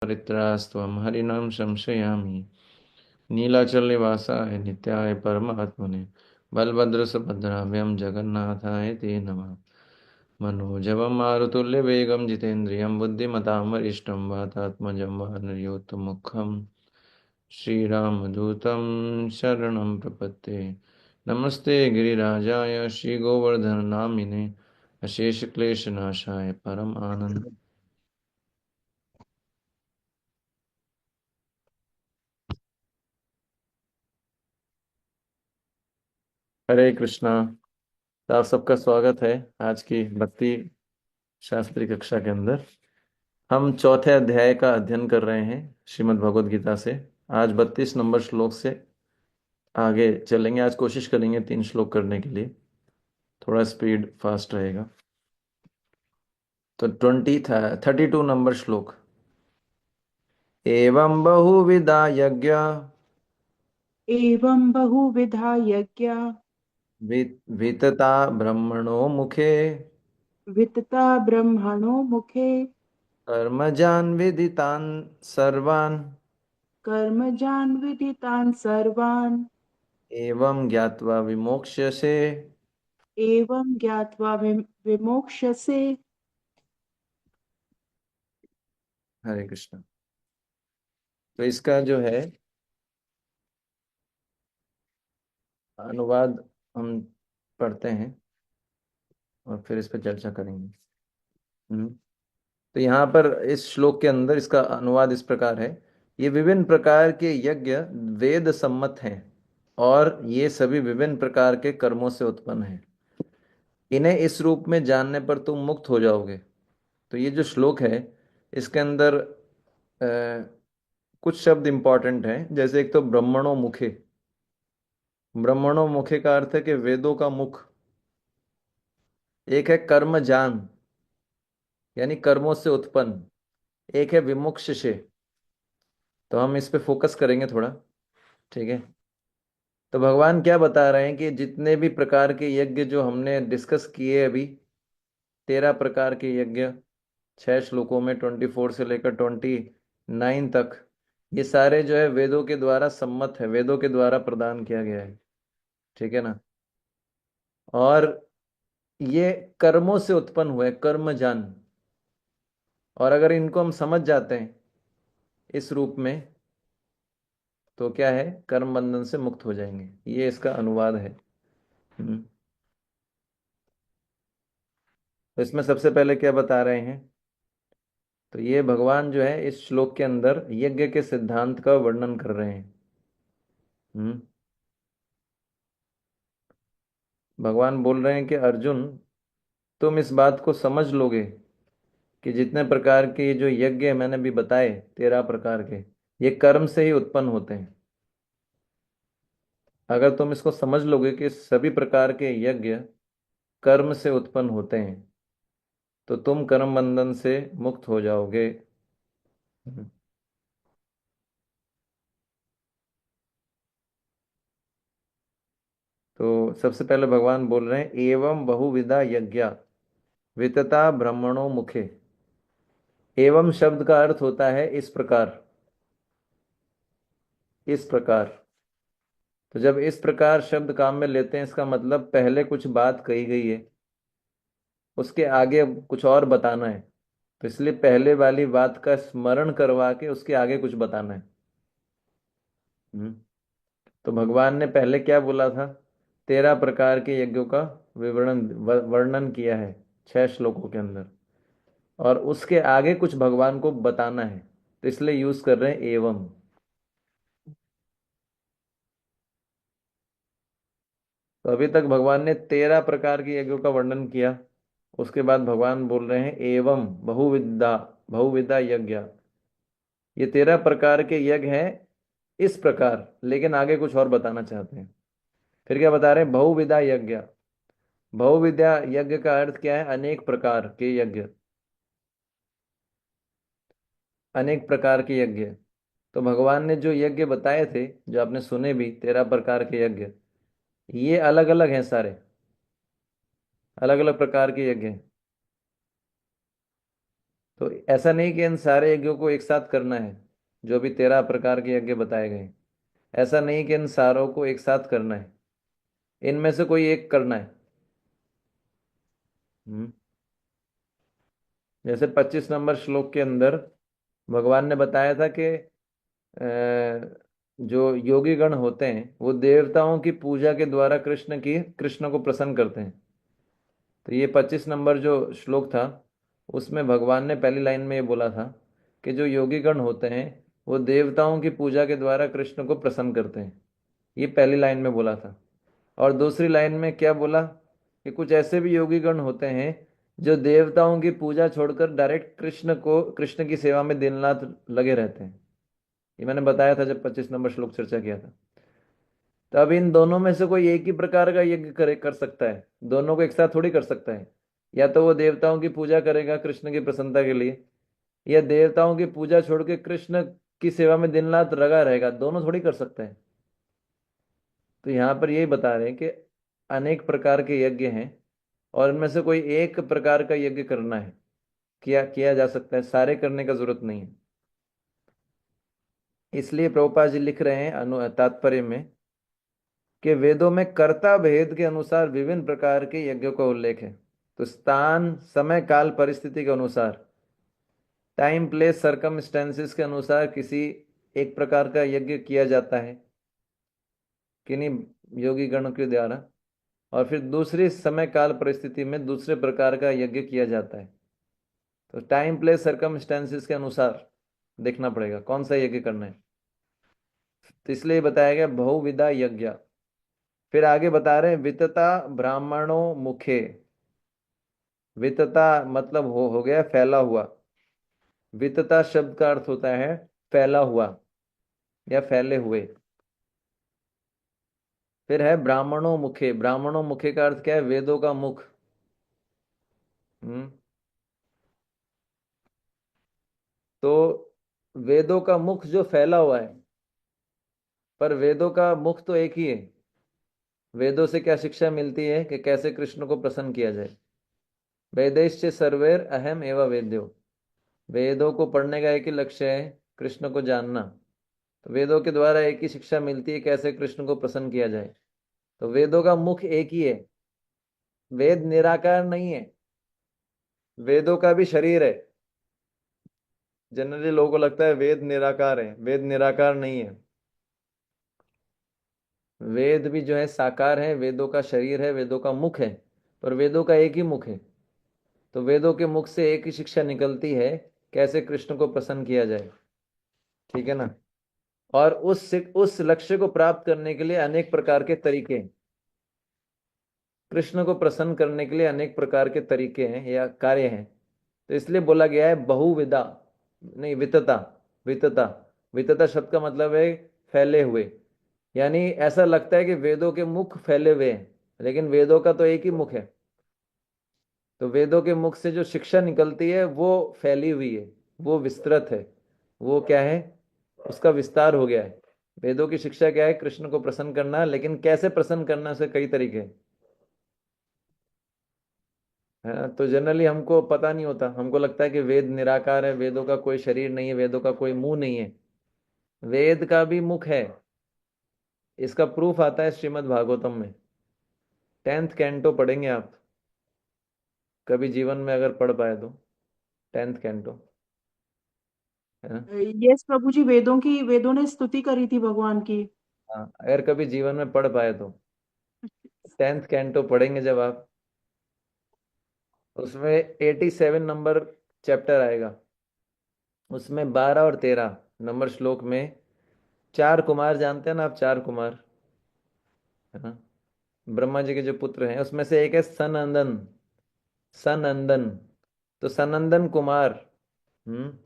परित्रास्त्वं हरिनाम संशयामि नीलाचलनिवासाय नित्याय परमात्मने बलभद्रसुभद्राभ्यां जगन्नाथाय ते नमः। मनोजवं मारुतुल्यवेगं जितेन्द्रियं बुद्धिमतां वरिष्ठं वातात्मजं वानरयोत्तममुखं श्रीरामदूतं शरणं प्रपद्ये। नमस्ते गिरिराजाय श्रीगोवर्धननामिने अशेषक्लेशनाशाय परम आनंद। हरे कृष्णा। तो आप सबका स्वागत है आज की भक्ति शास्त्री कक्षा के अंदर। हम चौथे अध्याय का अध्ययन कर रहे हैं श्रीमद् भगवद गीता से। आज 32 नंबर श्लोक से आगे चलेंगे। आज कोशिश करेंगे 3 श्लोक करने के लिए, थोड़ा स्पीड फास्ट रहेगा। तो 32 नंबर श्लोक। एवं बहुविधा यज्ञ एवं बहुविधा यज्ञा वितता ब्रह्मणो मुखे वितता ब्रह्मणो मुखे कर्मजान् विदितान् सर्वान् कर्मजान् विदितान् सर्वान् एवं ज्ञात्वा विमोक्ष्यसे। एवं ज्ञात्वा विमोक्ष्यसे। हरे कृष्ण। तो इसका जो है अनुवाद हम पढ़ते हैं और फिर इस पर चर्चा करेंगे। हम्म। तो यहाँ पर इस श्लोक के अंदर इसका अनुवाद इस प्रकार है। ये विभिन्न प्रकार के यज्ञ वेद सम्मत हैं और ये सभी विभिन्न प्रकार के कर्मों से उत्पन्न हैं। इन्हें इस रूप में जानने पर तुम मुक्त हो जाओगे। तो ये जो श्लोक है इसके अंदर कुछ शब्द इंपॉर्टेंट हैं। जैसे एक तो ब्रह्मणों मुखे। ब्रह्मणों मुखे का अर्थ है कि वेदों का मुख। एक है कर्म जान, यानी कर्मों से उत्पन्न। एक है विमुक्त से। तो हम इस पे फोकस करेंगे थोड़ा, ठीक है। तो भगवान क्या बता रहे हैं कि जितने भी प्रकार के यज्ञ जो हमने डिस्कस किए अभी, 13 प्रकार के यज्ञ 6 श्लोकों में, 24 से लेकर 29 तक, ये सारे जो है वेदों के द्वारा सम्मत है, वेदों के द्वारा प्रदान किया गया है, ठीक है ना। और ये कर्मों से उत्पन्न हुए, कर्मजान। और अगर इनको हम समझ जाते हैं इस रूप में तो क्या है, कर्म बंधन से मुक्त हो जाएंगे। ये इसका अनुवाद है। हम्म। तो इसमें सबसे पहले क्या बता रहे हैं, तो ये भगवान जो है इस श्लोक के अंदर यज्ञ के सिद्धांत का वर्णन कर रहे हैं। हम्म। भगवान बोल रहे हैं कि अर्जुन, तुम इस बात को समझ लोगे कि जितने प्रकार के जो यज्ञ मैंने भी बताए, 13 प्रकार के, ये कर्म से ही उत्पन्न होते हैं। अगर तुम इसको समझ लोगे कि सभी प्रकार के यज्ञ कर्म से उत्पन्न होते हैं तो तुम कर्म बंधन से मुक्त हो जाओगे। हम्म। तो सबसे पहले भगवान बोल रहे हैं एवं बहुविधा यज्ञ वितता ब्रह्मणों मुखे। एवं शब्द का अर्थ होता है इस प्रकार, इस प्रकार। तो जब इस प्रकार शब्द काम में लेते हैं, इसका मतलब पहले कुछ बात कही गई है, उसके आगे कुछ और बताना है। तो इसलिए पहले वाली बात का स्मरण करवा के उसके आगे कुछ बताना है। हम्म। तो भगवान ने पहले क्या बोला था, 13 प्रकार के यज्ञों का विवरण वर्णन किया है 6 श्लोकों के अंदर, और उसके आगे कुछ भगवान को बताना है। तो इसलिए यूज कर रहे हैं एवं। तो अभी तक भगवान ने 13 प्रकार के यज्ञों का वर्णन किया। उसके बाद भगवान बोल रहे हैं एवं बहुविधा, बहुविधा यज्ञ। ये 13 प्रकार के यज्ञ हैं इस प्रकार, लेकिन आगे कुछ और बताना चाहते हैं। फिर क्या बता रहे हैं, बहुविधा यज्ञ। बहुविधा यज्ञ का अर्थ क्या है, अनेक प्रकार के यज्ञ, अनेक प्रकार के यज्ञ। तो भगवान ने जो यज्ञ बताए थे, जो आपने सुने भी, 13 प्रकार के यज्ञ, ये अलग अलग हैं सारे, अलग अलग प्रकार के यज्ञ हैं। तो ऐसा नहीं कि इन सारे यज्ञों को एक साथ करना है, जो भी 13 प्रकार के यज्ञ बताए गए, ऐसा नहीं कि इन सारों को एक साथ करना है, इनमें से कोई एक करना है। हम्म। जैसे 25 नंबर श्लोक के अंदर भगवान ने बताया था कि जो योगी गण होते हैं वो देवताओं की पूजा के द्वारा कृष्ण को प्रसन्न करते हैं। तो ये 25 नंबर जो श्लोक था, उसमें भगवान ने पहली लाइन में ये बोला था कि जो योगी गण होते हैं वो देवताओं की पूजा के द्वारा कृष्ण को प्रसन्न करते हैं। ये पहली लाइन में बोला था। और दूसरी लाइन में क्या बोला कि कुछ ऐसे भी योगी गण होते हैं जो देवताओं की पूजा छोड़कर डायरेक्ट कृष्ण की सेवा में दिन रात लगे रहते हैं। ये मैंने बताया था जब 25 नंबर श्लोक चर्चा किया था। तो अब इन दोनों में से कोई एक ही प्रकार का यज्ञ कर सकता है, दोनों को एक साथ थोड़ी कर सकता है। या तो वो देवताओं की पूजा करेगा कृष्ण की प्रसन्नता के लिए, या देवताओं की पूजा छोड़ के कृष्ण की सेवा में दिन रात लगा रहेगा, दोनों थोड़ी कर सकते हैं। तो यहाँ पर यही बता रहे हैं कि अनेक प्रकार के यज्ञ हैं और इनमें से कोई एक प्रकार का यज्ञ करना है, किया किया जा सकता है, सारे करने का जरूरत नहीं है। इसलिए प्रभुपाद जी लिख रहे हैं तात्पर्य में कि वेदों में कर्ता भेद के अनुसार विभिन्न प्रकार के यज्ञों का उल्लेख है। तो स्थान समय काल परिस्थिति के अनुसार, टाइम प्लेस सरकमस्टेंसेस के अनुसार किसी एक प्रकार का यज्ञ किया जाता है किन्हीं योगी गणों के द्वारा, और फिर दूसरी समय काल परिस्थिति में दूसरे प्रकार का यज्ञ किया जाता है। तो टाइम प्लेस सरकमस्टेंसेस के अनुसार देखना पड़ेगा कौन सा यज्ञ करना है। तो इसलिए बताया गया बहुविधा यज्ञ। फिर आगे बता रहे हैं वितता ब्राह्मणों मुखे। वितता मतलब हो गया फैला हुआ। वितता शब्द का अर्थ होता है फैला हुआ या फैले हुए। फिर है ब्राह्मणों मुखे। ब्राह्मणों मुखे का अर्थ क्या है? वेदों का मुख। हम्म। तो वेदों का मुख जो फैला हुआ है, पर वेदों का मुख तो एक ही है। वेदों से क्या शिक्षा मिलती है कि कैसे कृष्ण को प्रसन्न किया जाए। वेदैश्च सर्वैर अहम एवं वेद्यो। वेदों को पढ़ने का एक ही लक्ष्य है, कृष्ण को जानना। तो वेदों के द्वारा एक ही शिक्षा मिलती है कैसे कृष्ण को प्रसन्न किया जाए। तो वेदों का मुख एक ही है। वेद निराकार नहीं है, वेदों का भी शरीर है। जनरली लोगों को लगता है वेद निराकार है, वेद निराकार नहीं है। वेद भी जो है साकार है, वेदों का शरीर है, वेदों का मुख है, पर वेदों का एक ही मुख है। तो वेदों के मुख से एक ही शिक्षा निकलती है कैसे कृष्ण को प्रसन्न किया जाए। ठीक है ना। और उस लक्ष्य को प्राप्त करने के लिए अनेक प्रकार के तरीके हैं। कृष्ण को प्रसन्न करने के लिए अनेक प्रकार के तरीके हैं या कार्य हैं। तो इसलिए बोला गया है बहुविधा, नहीं वितता। वितता, वितता शब्द का मतलब है फैले हुए। यानी ऐसा लगता है कि वेदों के मुख फैले हुए हैं, लेकिन वेदों का तो एक ही मुख है। तो वेदों के मुख से जो शिक्षा निकलती है वो फैली हुई है, वो विस्तृत है। वो क्या है? उसका विस्तार हो गया है। वेदों की शिक्षा क्या है? कृष्ण को प्रसन्न करना, लेकिन कैसे प्रसन्न करना से कई तरीके हैं। है ना? तो जनरली हमको पता नहीं होता, हमको लगता है कि वेद निराकार है, वेदों का कोई शरीर नहीं है, वेदों का कोई मुंह नहीं है। वेद का भी मुख है। इसका प्रूफ आता है श्रीमद् भागवतम में। 10th कैंटो पढ़ेंगे आप कभी जीवन में, अगर पढ़ पाए तो। 10th कैंटो, है ना। यस प्रभु जी, वेदों ने स्तुति करी थी भगवान की। हाँ, अगर कभी जीवन में पढ़ पाए तो 10th कैंटो पढ़ेंगे जब आप, उसमें 87 नंबर चैप्टर आएगा। उसमें 12 और 13 नंबर श्लोक में चार कुमार, जानते हैं ना आप? चार कुमार, है ना, ब्रह्मा जी के जो पुत्र हैं, उसमें से एक है सनंदन। सनंदन, तो सनंदन कुमार। हम्म।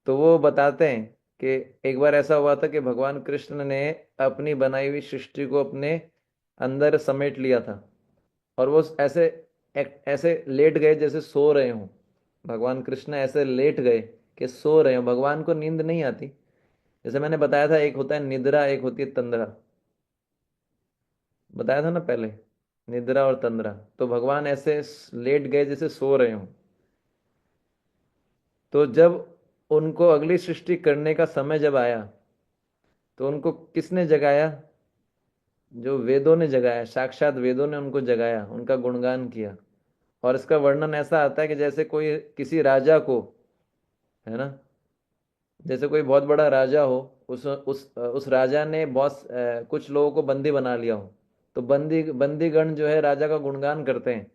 तो वो बताते हैं कि एक बार ऐसा हुआ था कि भगवान कृष्ण ने अपनी बनाई हुई सृष्टि को अपने अंदर समेट लिया था। और वो ऐसे ऐसे लेट गए जैसे सो रहे हों। भगवान कृष्ण ऐसे लेट गए कि सो रहे हो। भगवान को नींद नहीं आती। जैसे मैंने बताया था, एक होता है निद्रा, एक होती है तंद्रा। बताया था ना पहले, निद्रा और तंद्रा। तो भगवान ऐसे लेट गए जैसे सो रहे हो। तो जब उनको अगली सृष्टि करने का समय जब आया, तो उनको किसने जगाया? जो वेदों ने जगाया, साक्षात वेदों ने उनको जगाया, उनका गुणगान किया। और इसका वर्णन ऐसा आता है कि जैसे कोई किसी राजा को, है ना, जैसे कोई बहुत बड़ा राजा हो, उस राजा ने बहुत कुछ लोगों को बंदी बना लिया हो, तो बंदीगण जो है राजा का गुणगान करते हैं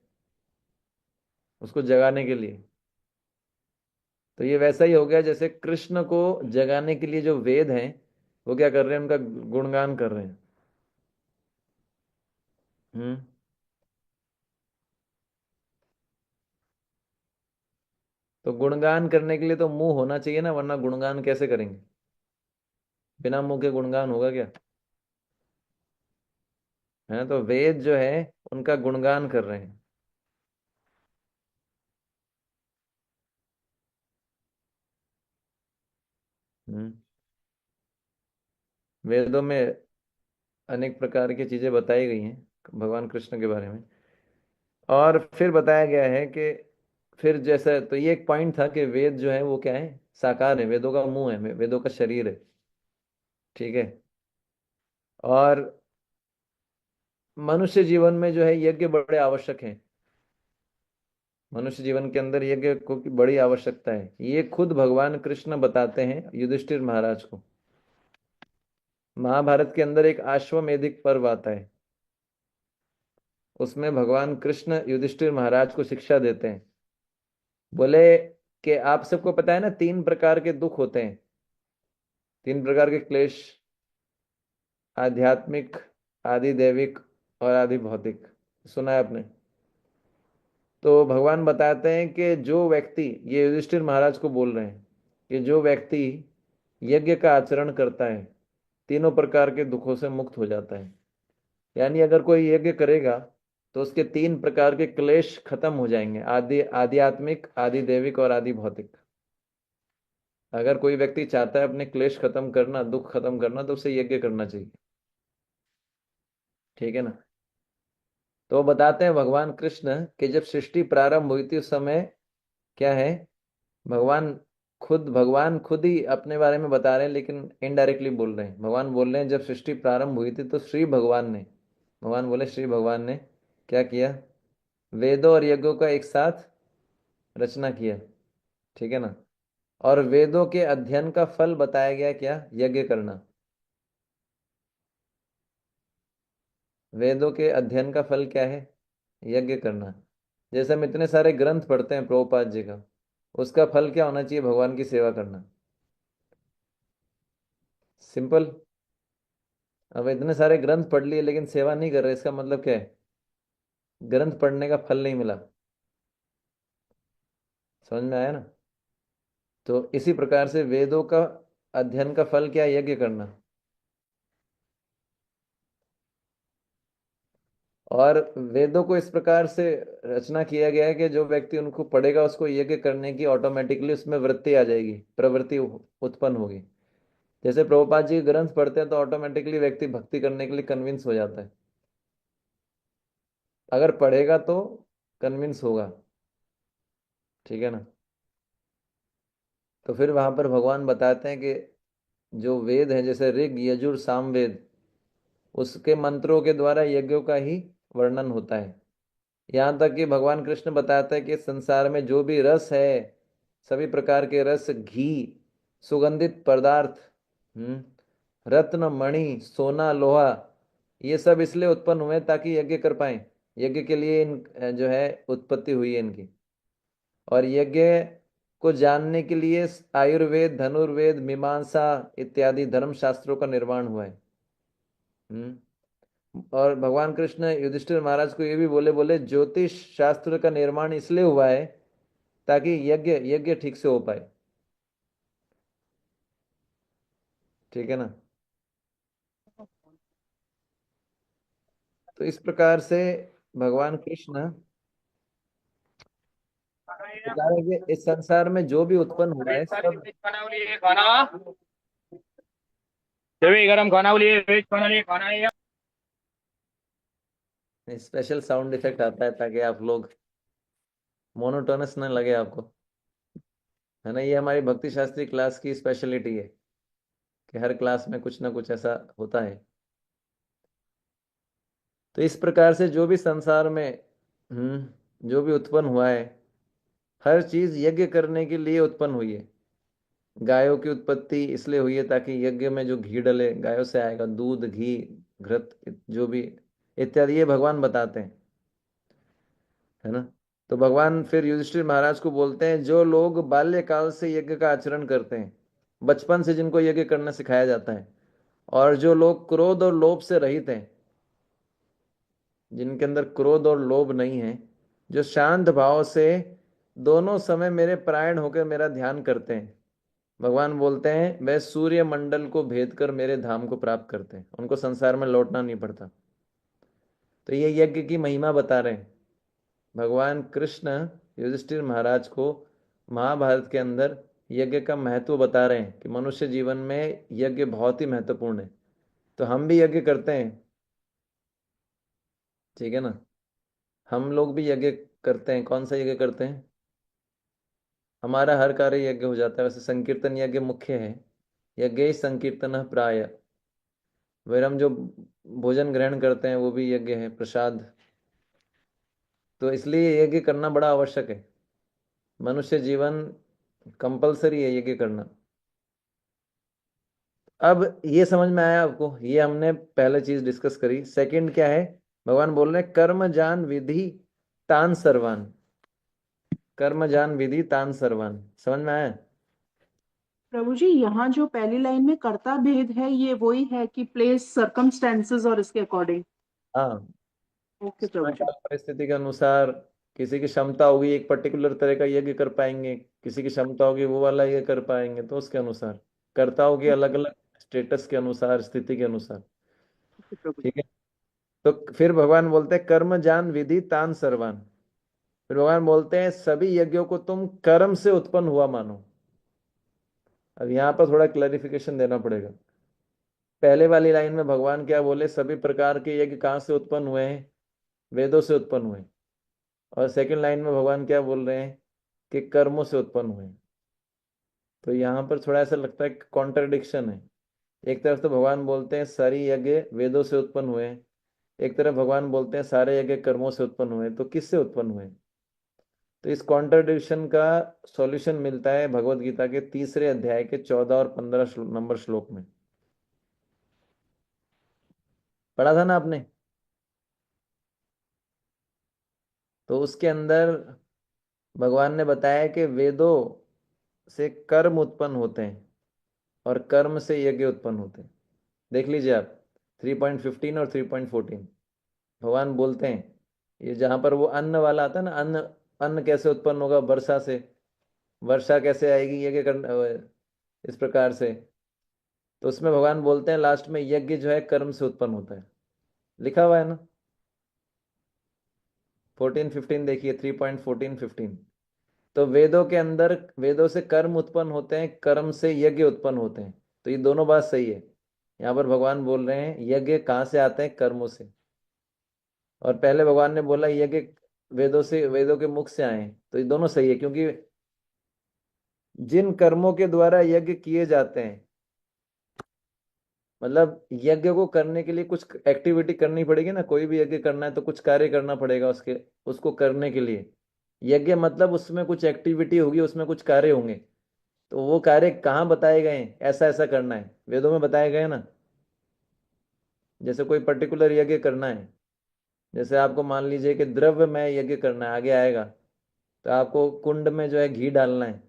उसको जगाने के लिए। तो ये वैसा ही हो गया, जैसे कृष्ण को जगाने के लिए जो वेद हैं वो क्या कर रहे हैं, उनका गुणगान कर रहे हैं। हम्म। तो गुणगान करने के लिए तो मुंह होना चाहिए ना, वरना गुणगान कैसे करेंगे? बिना मुंह के गुणगान होगा क्या? है, तो वेद जो है उनका गुणगान कर रहे हैं। हम्म। वेदों में अनेक प्रकार की चीजें बताई गई हैं भगवान कृष्ण के बारे में। और फिर बताया गया है कि फिर जैसे, तो ये एक पॉइंट था कि वेद जो है वो क्या है, साकार है, वेदों का मुंह है, वेदों का शरीर है। ठीक है। और मनुष्य जीवन में जो है यज्ञ बड़े आवश्यक हैं। मनुष्य जीवन के अंदर यज्ञ को की बड़ी आवश्यकता है, ये खुद भगवान कृष्ण बताते हैं युधिष्ठिर महाराज को। महाभारत के अंदर एक अश्वमेधिक पर्व आता है, उसमें भगवान कृष्ण युधिष्ठिर महाराज को शिक्षा देते हैं। बोले कि आप सबको पता है ना, तीन प्रकार के दुख होते हैं, तीन प्रकार के क्लेश, आध्यात्मिक, आदि दैविक और आदि भौतिक। सुना है आपने? तो भगवान बताते हैं कि जो व्यक्ति, ये युधिष्ठिर महाराज को बोल रहे हैं, कि जो व्यक्ति यज्ञ का आचरण करता है तीनों प्रकार के दुखों से मुक्त हो जाता है। यानी अगर कोई यज्ञ करेगा तो उसके तीन प्रकार के क्लेश खत्म हो जाएंगे, आदि आध्यात्मिक, आदि दैविक और आदि भौतिक। अगर कोई व्यक्ति चाहता है अपने क्लेश खत्म करना, दुख खत्म करना, तो उसे यज्ञ करना चाहिए। ठीक है ना? तो बताते हैं भगवान कृष्ण कि जब सृष्टि प्रारंभ हुई थी उस समय क्या है, भगवान भगवान खुद ही अपने बारे में बता रहे हैं, लेकिन इनडायरेक्टली बोल रहे हैं। भगवान बोल रहे हैं जब सृष्टि प्रारंभ हुई थी तो श्री भगवान ने, भगवान बोले श्री भगवान ने क्या किया, वेदों और यज्ञों का एक साथ रचना किया। ठीक है ना? और वेदों के अध्ययन का फल बताया गया, क्या? यज्ञ करना। वेदों के अध्ययन का फल क्या है? यज्ञ करना। जैसे हम इतने सारे ग्रंथ पढ़ते हैं प्रभुपाद जी का, उसका फल क्या होना चाहिए? भगवान की सेवा करना। सिंपल। अब इतने सारे ग्रंथ पढ़ लिए लेकिन सेवा नहीं कर रहे, इसका मतलब क्या है? ग्रंथ पढ़ने का फल नहीं मिला। समझ में आया ना? तो इसी प्रकार से वेदों का अध्ययन का फल क्या है? यज्ञ करना। और वेदों को इस प्रकार से रचना किया गया है कि जो व्यक्ति उनको पढ़ेगा उसको यज्ञ करने की ऑटोमेटिकली उसमें वृत्ति आ जाएगी, प्रवृत्ति उत्पन्न होगी। जैसे प्रभुपाद जी के ग्रंथ पढ़ते हैं तो ऑटोमेटिकली व्यक्ति भक्ति करने के लिए कन्विंस हो जाता है। अगर पढ़ेगा तो कन्विंस होगा। ठीक है ना? तो फिर वहां पर भगवान बताते हैं कि जो वेद है, जैसे ऋग यजुर सामवेद, उसके मंत्रों के द्वारा यज्ञों का ही वर्णन होता है। यहाँ तक कि भगवान कृष्ण बताते हैं कि संसार में जो भी रस है, सभी प्रकार के रस, घी, सुगंधित पदार्थ, रत्न मणि सोना लोहा, ये सब इसलिए उत्पन्न हुए ताकि यज्ञ कर पाए। यज्ञ के लिए इन जो है उत्पत्ति हुई है इनकी। और यज्ञ को जानने के लिए आयुर्वेद, धनुर्वेद, मीमांसा इत्यादि धर्म शास्त्रों का निर्माण हुआ है। हम्म। और भगवान कृष्ण युधिष्ठिर महाराज को ये भी बोले, बोले ज्योतिष शास्त्र का निर्माण इसलिए हुआ है ताकि यज्ञ यज्ञ ठीक से हो पाए। ठीक है ना? तो इस प्रकार से भगवान कृष्ण बता रहे हैं कि इस संसार में जो भी उत्पन्न हुआ है सब। खाना जब गरम खाना बोलिए वेज खाना लिए खाना है। स्पेशल साउंड इफेक्ट आता है ताकि आप लोग मोनोटोनस न लगे आपको। है ना। ये हमारी भक्ति शास्त्री क्लास की स्पेशलिटी है कि हर क्लास में कुछ ना कुछ ऐसा होता है। तो इस प्रकार से जो भी संसार में जो भी उत्पन्न हुआ है, हर चीज यज्ञ करने के लिए उत्पन्न हुई है। गायों की उत्पत्ति इसलिए हुई है ताकि यज्ञ में जो घी डले, गायों से आएगा दूध, घी, घृत, जो भी इत्यादि, ये भगवान बताते हैं, है ना। तो भगवान फिर युधिष्ठिर महाराज को बोलते हैं, जो लोग बाल्यकाल से यज्ञ का आचरण करते हैं, बचपन से जिनको यज्ञ करना सिखाया जाता है, और जो लोग क्रोध और लोभ से रहित हैं, जिनके अंदर क्रोध और लोभ नहीं है, जो शांत भाव से दोनों समय मेरे परायण होकर मेरा ध्यान करते हैं, भगवान बोलते हैं वह सूर्य मंडल को भेद कर मेरे धाम को प्राप्त करते हैं, उनको संसार में लौटना नहीं पड़ता। तो ये यज्ञ की महिमा बता रहे हैं भगवान कृष्ण युधिष्ठिर महाराज को। महाभारत के अंदर यज्ञ का महत्व बता रहे हैं कि मनुष्य जीवन में यज्ञ बहुत ही महत्वपूर्ण है। तो हम भी यज्ञ करते हैं, ठीक है ना। हम लोग भी यज्ञ करते हैं। कौन सा यज्ञ करते हैं? हमारा हर कार्य यज्ञ हो जाता है। वैसे संकीर्तन यज्ञ मुख्य है। यज्ञ संकीर्तन प्राय। फिर हम जो भोजन ग्रहण करते हैं वो भी यज्ञ है, प्रसाद। तो इसलिए यज्ञ करना बड़ा आवश्यक है। मनुष्य जीवन कंपलसरी है यज्ञ करना। अब ये समझ में आया आपको? ये हमने पहले चीज डिस्कस करी। सेकंड क्या है? भगवान बोल रहे हैं कर्म जान विधि तान सर्वान। कर्म जान विधि तान सर्वान, समझ में आया? प्रभु जी, यहाँ जो पहली लाइन में कर्ता भेद है, ये वही है कि प्लेस सर्कमस्टेंसेस और इसके अकॉर्डिंग। हाँ, ओके समय प्रभु जी। काल परिस्थिति के अनुसार किसी की क्षमता होगी एक पर्टिकुलर तरह का यज्ञ कर पाएंगे, किसी की क्षमता होगी वो वाला यज्ञ कर पाएंगे, तो उसके अनुसार कर्ताओं की अलग अलग स्टेटस के अनुसार, स्थिति के अनुसार, ओके प्रभु जी। ठीक है। तो फिर भगवान बोलते हैं कर्म जान विधि तान सर्वान। फिर भगवान बोलते हैं सभी यज्ञों को तुम कर्म से उत्पन्न हुआ मानो। अब यहाँ पर थोड़ा क्लैरिफिकेशन देना पड़ेगा। पहले वाली लाइन में भगवान क्या बोले? सभी प्रकार के यज्ञ कहाँ से उत्पन्न हुए हैं? वेदों से उत्पन्न हुए। और सेकंड लाइन में भगवान क्या बोल रहे हैं? कि कर्मों से उत्पन्न हुए। तो यहाँ पर थोड़ा ऐसा लगता है कि कॉन्ट्रडिक्शन है। एक तरफ तो भगवान बोलते हैं सारी यज्ञ वेदों से उत्पन्न हुए हैं, एक तरफ भगवान बोलते हैं सारे यज्ञ कर्मों से उत्पन्न हुए। तो किससे उत्पन्न हुए? तो इस कॉन्ट्रडिक्शन का सॉल्यूशन मिलता है भगवत गीता के 3 अध्याय के 14 और 15 नंबर श्लोक में। पढ़ा था ना आपने? तो उसके अंदर भगवान ने बताया कि वेदों से कर्म उत्पन्न होते हैं और कर्म से यज्ञ उत्पन्न होते हैं। देख लीजिए आप 3.15 और 3.14। भगवान बोलते हैं ये जहां पर वो अन्न वाला आता है ना, अन्न, अन्न कैसे उत्पन्न होगा? वर्षा से। वर्षा कैसे आएगी? यज्ञ करना, इस प्रकार से। तो उसमें भगवान बोलते हैं लास्ट में यज्ञ जो है कर्म से उत्पन्न होता है। लिखा हुआ है ना, 14-15 देखिए, 3.14-15। तो वेदों के अंदर वेदों से कर्म उत्पन्न होते हैं, कर्म से यज्ञ उत्पन्न होते हैं। तो ये दोनों बात सही है। यहाँ पर भगवान बोल रहे हैं यज्ञ कहाँ से आते हैं? कर्मों से। और पहले भगवान ने बोला यज्ञ वेदों से, वेदों के मुख से आए हैं। तो ये दोनों सही है, क्योंकि जिन कर्मों के द्वारा यज्ञ किए जाते हैं, मतलब यज्ञ को करने के लिए कुछ एक्टिविटी करनी पड़ेगी ना। कोई भी यज्ञ करना है तो कुछ कार्य करना पड़ेगा उसके, उसको करने के लिए। यज्ञ मतलब उसमें कुछ एक्टिविटी होगी, उसमें कुछ कार्य होंगे। तो वो कार्य कहाँ बताए गए हैं? ऐसा ऐसा करना है, वेदों में बताए गए हैं ना। जैसे कोई पर्टिकुलर यज्ञ करना है, जैसे आपको मान लीजिए कि द्रव्य में यज्ञ करना है, आगे आएगा। तो आपको कुंड में जो है घी डालना है।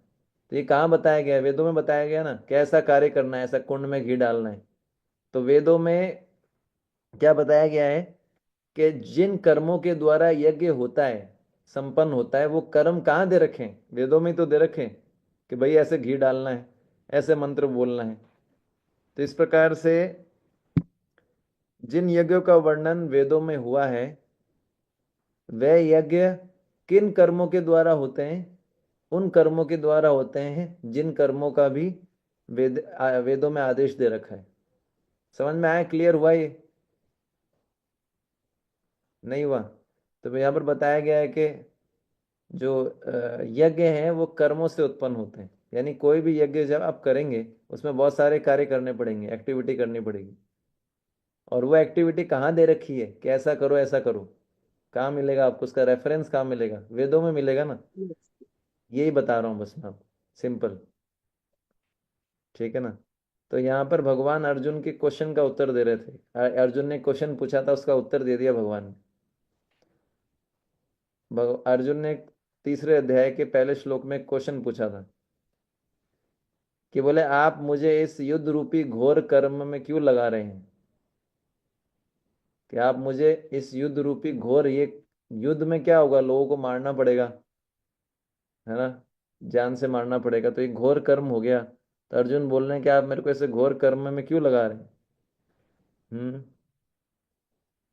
तो ये कहाँ बताया गया है? वेदों में बताया गया ना, कैसा कार्य करना है, ऐसा कुंड में घी डालना है। तो वेदों में क्या बताया गया है कि जिन कर्मों के द्वारा यज्ञ होता है, संपन्न होता है, वो कर्म कहाँ दे रखे हैं? वेदों में ही तो दे रखे हैं कि भाई ऐसे घी डालना है, ऐसे मंत्र बोलना है। तो इस प्रकार से जिन यज्ञों का वर्णन वेदों में हुआ है, वे यज्ञ किन कर्मों के द्वारा होते हैं? उन कर्मों के द्वारा होते हैं जिन कर्मों का भी वेदों में आदेश दे रखा है। समझ में आया? क्लियर हुआ ये? नहीं हुआ? तो यहाँ पर बताया गया है कि जो यज्ञ हैं वो कर्मों से उत्पन्न होते हैं। यानी कोई भी यज्ञ जब आप करेंगे उसमें बहुत सारे कार्य करने पड़ेंगे, एक्टिविटी करनी पड़ेगी। और वो एक्टिविटी कहाँ दे रखी है कि ऐसा करो ऐसा करो? कहाँ मिलेगा आपको? उसका रेफरेंस कहाँ मिलेगा? वेदों में मिलेगा ना। Yes. यही बता रहा हूँ बस मैं आपको, सिंपल। ठीक है ना। तो यहाँ पर भगवान अर्जुन के क्वेश्चन का उत्तर दे रहे थे। अर्जुन ने क्वेश्चन पूछा था, उसका उत्तर दे दिया भगवान ने। अर्जुन ने तीसरे अध्याय के पहले श्लोक में क्वेश्चन पूछा था कि बोले आप मुझे इस युद्ध रूपी घोर कर्म में क्यों लगा रहे हैं? कि आप मुझे इस युद्ध रूपी घोर, ये युद्ध में क्या होगा? लोगों को मारना पड़ेगा, है ना, जान से मारना पड़ेगा, तो ये घोर कर्म हो गया। तो अर्जुन बोल रहे हैं कि आप मेरे को ऐसे घोर कर्म में क्यों लगा रहे हैं? हम्म।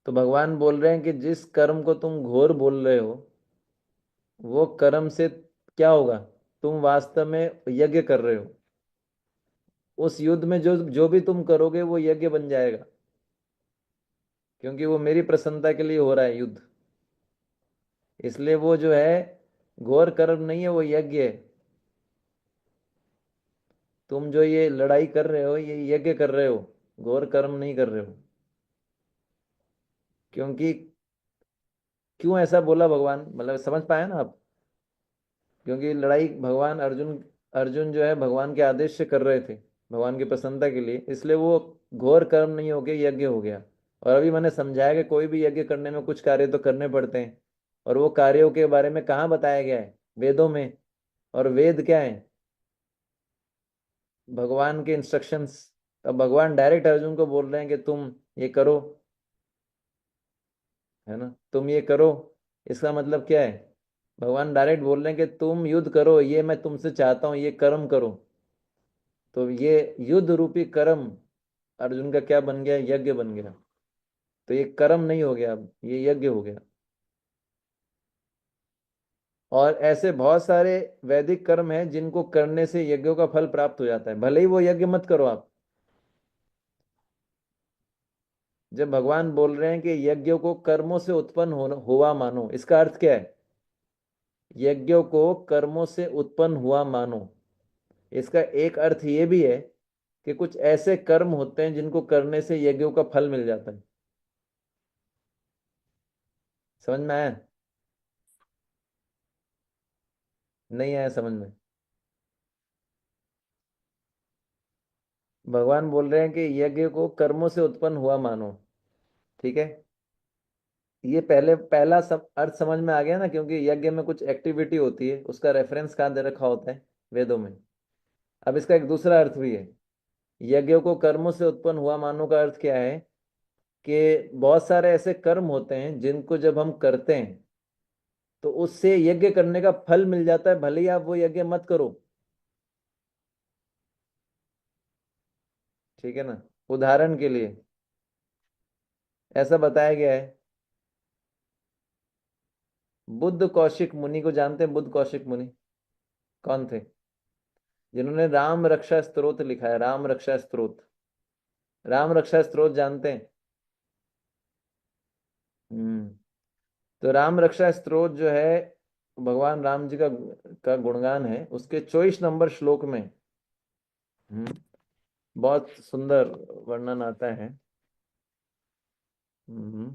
तो भगवान बोल रहे हैं कि जिस कर्म को तुम घोर बोल रहे हो, वो कर्म से क्या होगा? तुम वास्तव में यज्ञ कर रहे हो। उस युद्ध में जो जो भी तुम करोगे वो यज्ञ बन जाएगा, क्योंकि वो मेरी प्रसन्नता के लिए हो रहा है युद्ध। इसलिए वो जो है घोर कर्म नहीं है, वो यज्ञ है। तुम जो ये लड़ाई कर रहे हो ये यज्ञ कर रहे हो, घोर कर्म नहीं कर रहे हो। क्योंकि क्यों ऐसा बोला भगवान, मतलब समझ पाए ना आप? क्योंकि लड़ाई भगवान अर्जुन, अर्जुन जो है भगवान के आदेश से कर रहे थे, भगवान की प्रसन्नता के लिए, इसलिए वो घोर कर्म नहीं हो गया, यज्ञ हो गया। और अभी मैंने समझाया कि कोई भी यज्ञ करने में कुछ कार्य तो करने पड़ते हैं, और वो कार्यों के बारे में कहाँ बताया गया है? वेदों में। और वेद क्या है? भगवान के इंस्ट्रक्शंस। अब भगवान डायरेक्ट अर्जुन को बोल रहे हैं कि तुम ये करो, है ना, तुम ये करो। इसका मतलब क्या है? भगवान डायरेक्ट बोल रहे हैं कि तुम युद्ध करो, ये मैं तुमसे चाहता हूं, ये कर्म करो। तो ये युद्ध रूपी कर्म अर्जुन का क्या बन गया? यज्ञ बन गया। तो ये कर्म नहीं हो गया, अब ये यज्ञ हो गया। और ऐसे बहुत सारे वैदिक कर्म हैं जिनको करने से यज्ञों का फल प्राप्त हो जाता है, भले ही वो यज्ञ मत करो आप। जब भगवान बोल रहे हैं कि यज्ञों को कर्मों से उत्पन्न हुआ मानो, इसका अर्थ क्या है? यज्ञों को कर्मों से उत्पन्न हुआ मानो, इसका एक अर्थ ये भी है कि कुछ ऐसे कर्म होते हैं जिनको करने से यज्ञों का फल मिल जाता है। समझ में आया? नहीं आया समझ में? भगवान बोल रहे हैं कि यज्ञ को कर्मों से उत्पन्न हुआ मानो। ठीक है। ये पहले पहला सब अर्थ समझ में आ गया ना, क्योंकि यज्ञ में कुछ एक्टिविटी होती है, उसका रेफरेंस कहाँ दे रखा होता है? वेदों में। अब इसका एक दूसरा अर्थ भी है। यज्ञों को कर्मों से उत्पन्न हुआ मानो का अर्थ क्या है? कि बहुत सारे ऐसे कर्म होते हैं जिनको जब हम करते हैं तो उससे यज्ञ करने का फल मिल जाता है, भले ही आप वो यज्ञ मत करो। ठीक है ना। उदाहरण के लिए ऐसा बताया गया है, बुद्ध कौशिक मुनि को जानते हैं? बुद्ध कौशिक मुनि कौन थे? जिन्होंने राम रक्षा स्तोत्र लिखा है, राम रक्षा स्तोत्र। राम रक्षा स्तोत्र जानते हैं? हम्म। तो राम रक्षा स्तोत्र जो है भगवान राम जी का गुणगान है, उसके 24 नंबर श्लोक में बहुत सुंदर वर्णन आता है। हम्म।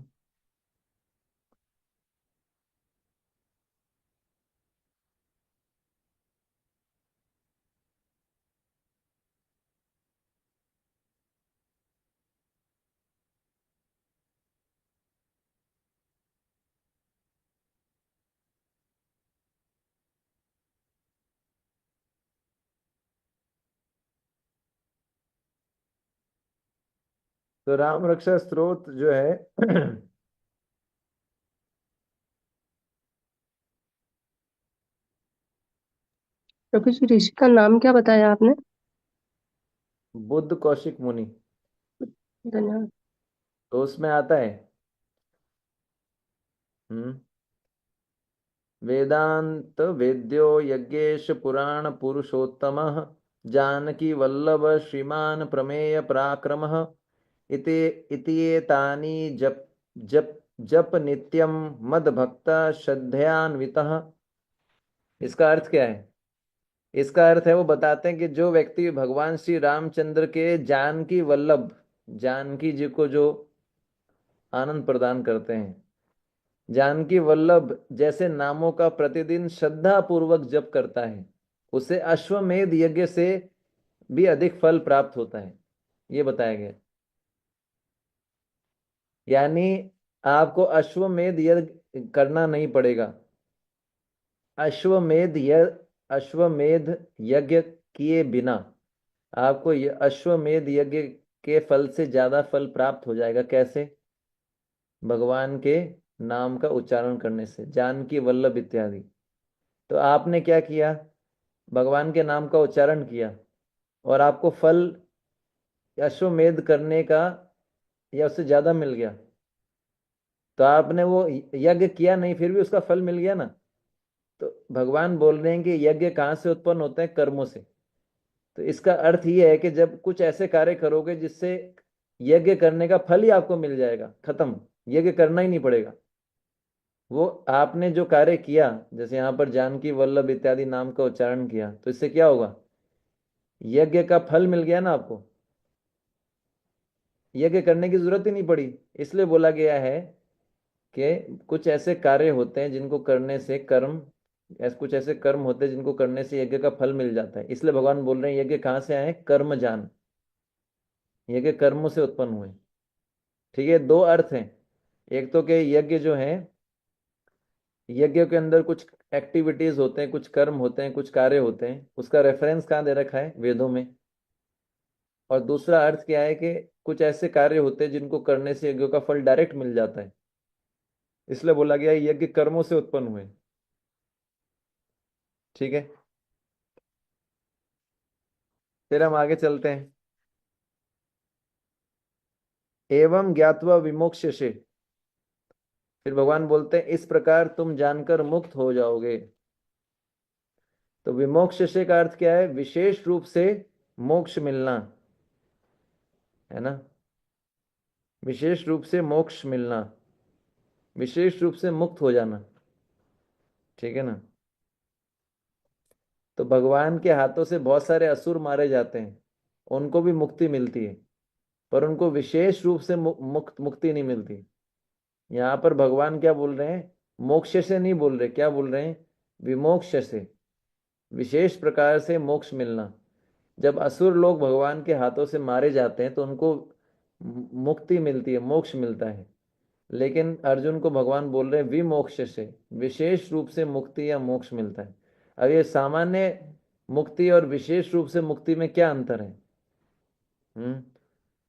तो राम रक्षा स्तोत्र जो है प्रभु जी, ऋषि का नाम क्या बताया आपने? बुद्ध कौशिक मुनि। धन्यवाद। तो उसमें आता है हम्म वेदांत वेद्यो यज्ञेश पुराण पुरुषोत्तम जानकी वल्लभ श्रीमान प्रमेय पराक्रमः इति इत्येतानि जप जप जप नित्यम मद भक्त श्रद्धयान्वितः। इसका अर्थ क्या है? इसका अर्थ है, वो बताते हैं कि जो व्यक्ति भगवान श्री रामचंद्र के जानकी वल्लभ, जानकी जी को जो आनंद प्रदान करते हैं, जानकी वल्लभ जैसे नामों का प्रतिदिन श्रद्धा पूर्वक जप करता है, उसे अश्वमेध यज्ञ से भी अधिक फल प्राप्त होता है, ये बताया गया। यानी आपको अश्वमेध यज्ञ करना नहीं पड़ेगा। अश्वमेध अश्वमेध यज्ञ किए बिना आपको अश्वमेध यज्ञ के फल से ज्यादा फल प्राप्त हो जाएगा। कैसे? भगवान के नाम का उच्चारण करने से, जानकी वल्लभ इत्यादि। तो आपने क्या किया? भगवान के नाम का उच्चारण किया और आपको फल अश्वमेध करने का या उससे ज्यादा मिल गया। तो आपने वो यज्ञ किया नहीं, फिर भी उसका फल मिल गया ना। तो भगवान बोल रहे हैं कि यज्ञ कहाँ से उत्पन्न होते हैं? कर्मों से। तो इसका अर्थ ये है कि जब कुछ ऐसे कार्य करोगे जिससे यज्ञ करने का फल ही आपको मिल जाएगा, खत्म, यज्ञ करना ही नहीं पड़ेगा। वो आपने जो कार्य किया, जैसे यहाँ पर जानकी वल्लभ इत्यादि नाम का उच्चारण किया, तो इससे क्या होगा? यज्ञ का फल मिल गया ना आपको, यज्ञ करने की जरूरत ही नहीं पड़ी। इसलिए बोला गया है कि कुछ ऐसे कार्य होते हैं जिनको करने से कुछ ऐसे कर्म होते हैं जिनको करने से यज्ञ का फल मिल जाता है। इसलिए भगवान बोल रहे हैं यज्ञ कहाँ से आए? कर्म जान, यज्ञ कर्मों से उत्पन्न हुए। ठीक है, दो अर्थ हैं। एक तो कि यज्ञ जो है, यज्ञ के अंदर कुछ एक्टिविटीज होते हैं, कुछ कर्म होते हैं, कुछ कार्य होते हैं, उसका रेफरेंस कहाँ दे रखा है? वेदों में। और दूसरा अर्थ क्या है कि कुछ ऐसे कार्य होते हैं जिनको करने से यज्ञ का फल डायरेक्ट मिल जाता है। इसलिए बोला गया है यज्ञ कर्मों से उत्पन्न हुए। ठीक है, फिर हम आगे चलते हैं। एवं ज्ञात्वा विमोक्ष्यसे, फिर भगवान बोलते हैं इस प्रकार तुम जानकर मुक्त हो जाओगे। तो विमोक्ष्यसे का अर्थ क्या है? विशेष रूप से मोक्ष मिलना, है ना। विशेष रूप से मोक्ष मिलना, विशेष रूप से मुक्त हो जाना। ठीक है ना। तो भगवान के हाथों से बहुत सारे असुर मारे जाते हैं, उनको भी मुक्ति मिलती है, पर उनको विशेष रूप से मुक्ति नहीं मिलती। यहाँ पर भगवान क्या बोल रहे हैं? मोक्ष से नहीं बोल रहे, क्या बोल रहे हैं? विमोक्ष से, विशेष प्रकार से मोक्ष मिलना। जब असुर लोग भगवान के हाथों से मारे जाते हैं तो उनको मुक्ति मिलती है, मोक्ष मिलता है। लेकिन अर्जुन को भगवान बोल रहे हैं विमोक्ष से, विशेष रूप से मुक्ति या मोक्ष मिलता है। अब ये सामान्य मुक्ति और विशेष रूप से मुक्ति में क्या अंतर है?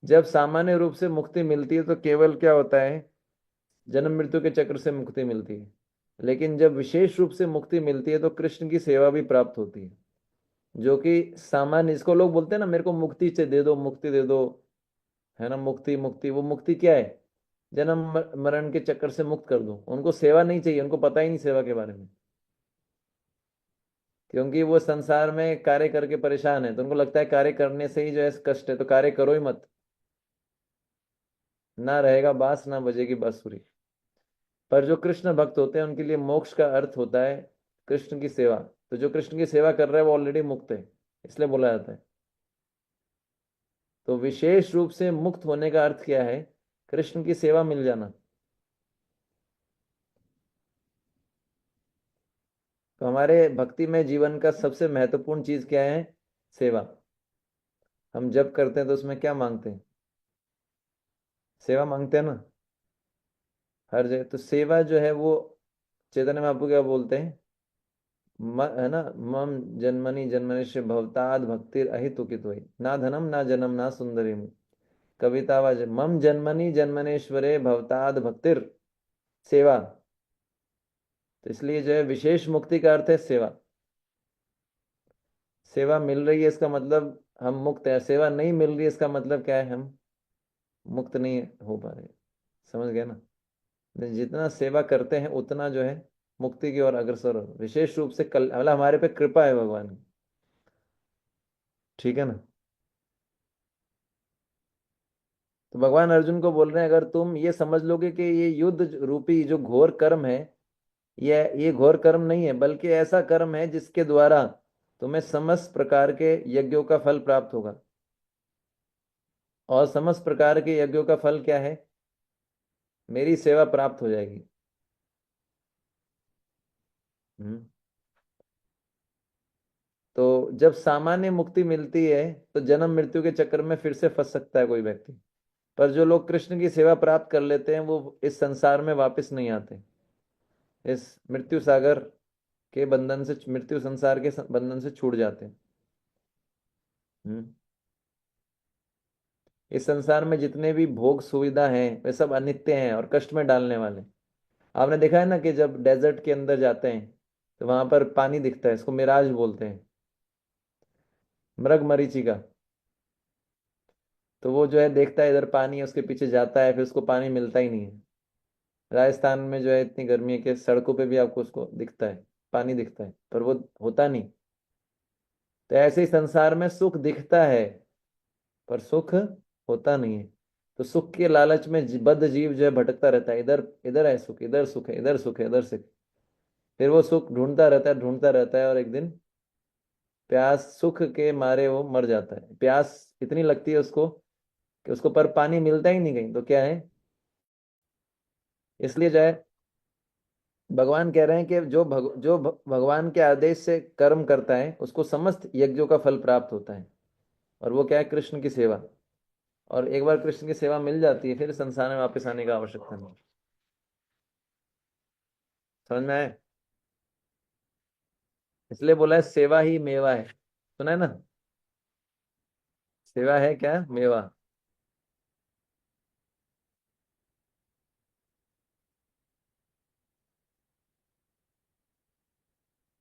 जब सामान्य रूप से मुक्ति मिलती है तो केवल क्या होता है? जन्म मृत्यु के चक्र से मुक्ति मिलती है। लेकिन जब विशेष रूप से मुक्ति मिलती है तो कृष्ण की सेवा भी प्राप्त होती है, जो कि सामान्य, इसको लोग बोलते हैं ना, मेरे को मुक्ति से दे दो, मुक्ति दे दो, है ना। मुक्ति मुक्ति, वो मुक्ति क्या है? जन्म मरण के चक्कर से मुक्त कर दो। उनको सेवा नहीं चाहिए, उनको पता ही नहीं सेवा के बारे में, क्योंकि वो संसार में कार्य करके परेशान है। तो उनको लगता है कार्य करने से ही जो है कष्ट है, तो कार्य करो ही मत, ना रहेगा बांस ना बजेगी बांसुरी। पर जो कृष्ण भक्त होते हैं उनके लिए मोक्ष का अर्थ होता है कृष्ण की सेवा। तो जो कृष्ण की सेवा कर रहा है वो ऑलरेडी मुक्त है, इसलिए बोला जाता है। तो विशेष रूप से मुक्त होने का अर्थ क्या है? कृष्ण की सेवा मिल जाना। तो हमारे भक्ति में जीवन का सबसे महत्वपूर्ण चीज क्या है? सेवा। हम जब करते हैं तो उसमें क्या मांगते हैं? सेवा मांगते हैं ना, हर जगह। तो सेवा जो है वो, चैतन्य महाप्रभु क्या बोलते हैं? है ना, मम जन्मनि जन्मनिश्च भवताद भक्तिर अहितुकितोहि, ना धनम ना जन्म ना सुंदरी। कविता वाज मम जन्मनि जन्मनेश्वरे भवताद भक्तिर, सेवा। तो इसलिए जो है विशेष मुक्ति का अर्थ है सेवा। सेवा मिल रही है इसका मतलब हम मुक्त है, सेवा नहीं मिल रही है इसका मतलब क्या है? हम मुक्त नहीं हो पा रहे। समझ गए ना। जितना सेवा करते हैं उतना जो है मुक्ति की ओर अग्रसर हो। विशेष रूप से मतलब हमारे पे कृपा है भगवान की। ठीक है ना। तो भगवान अर्जुन को बोल रहे हैं अगर तुम ये समझ लोगे कि ये युद्ध रूपी जो घोर कर्म है, ये घोर कर्म नहीं है, बल्कि ऐसा कर्म है जिसके द्वारा तुम्हें समस्त प्रकार के यज्ञों का फल प्राप्त होगा। और समस्त प्रकार के यज्ञों का फल क्या है? मेरी सेवा प्राप्त हो जाएगी। हम्म। तो जब सामान्य मुक्ति मिलती है तो जन्म मृत्यु के चक्कर में फिर से फंस सकता है कोई व्यक्ति। पर जो लोग कृष्ण की सेवा प्राप्त कर लेते हैं वो इस संसार में वापस नहीं आते। इस मृत्यु सागर के बंधन से, मृत्यु संसार के बंधन से छूट जाते हैं। हम्म। इस संसार में जितने भी भोग सुविधा हैं वे सब अनित्य हैं और कष्ट में डालने वाले। आपने देखा है ना कि जब डेजर्ट के अंदर जाते हैं तो वहां पर पानी दिखता है, इसको मिराज बोलते हैं, मृग मरीचिका। तो वो जो है देखता है इधर पानी है, उसके पीछे जाता है, फिर उसको पानी मिलता ही नहीं है। राजस्थान में जो है इतनी गर्मी है कि सड़कों पे भी आपको उसको दिखता है, पानी दिखता है, पर वो होता नहीं। तो ऐसे ही संसार में सुख दिखता है पर सुख होता नहीं है। तो सुख के लालच में बद्ध जीव जो है भटकता रहता है, इधर इधर है सुख, इधर सुख है, इधर सुख है, इधर सुख। फिर वो सुख ढूंढता रहता है, ढूंढता रहता है, और एक दिन प्यास, सुख के मारे वो मर जाता है। प्यास इतनी लगती है उसको कि उसको पर पानी मिलता ही नहीं कहीं, तो क्या है। इसलिए जो है भगवान कह रहे हैं कि जो भगवान के आदेश से कर्म करता है उसको समस्त यज्ञों का फल प्राप्त होता है। और वो क्या है? कृष्ण की सेवा। और एक बार कृष्ण की सेवा मिल जाती है फिर संसार में वापस आने का आवश्यकता नहीं। समझ में आए? इसलिए बोला है सेवा ही मेवा है। सुना है ना? सेवा है क्या? मेवा।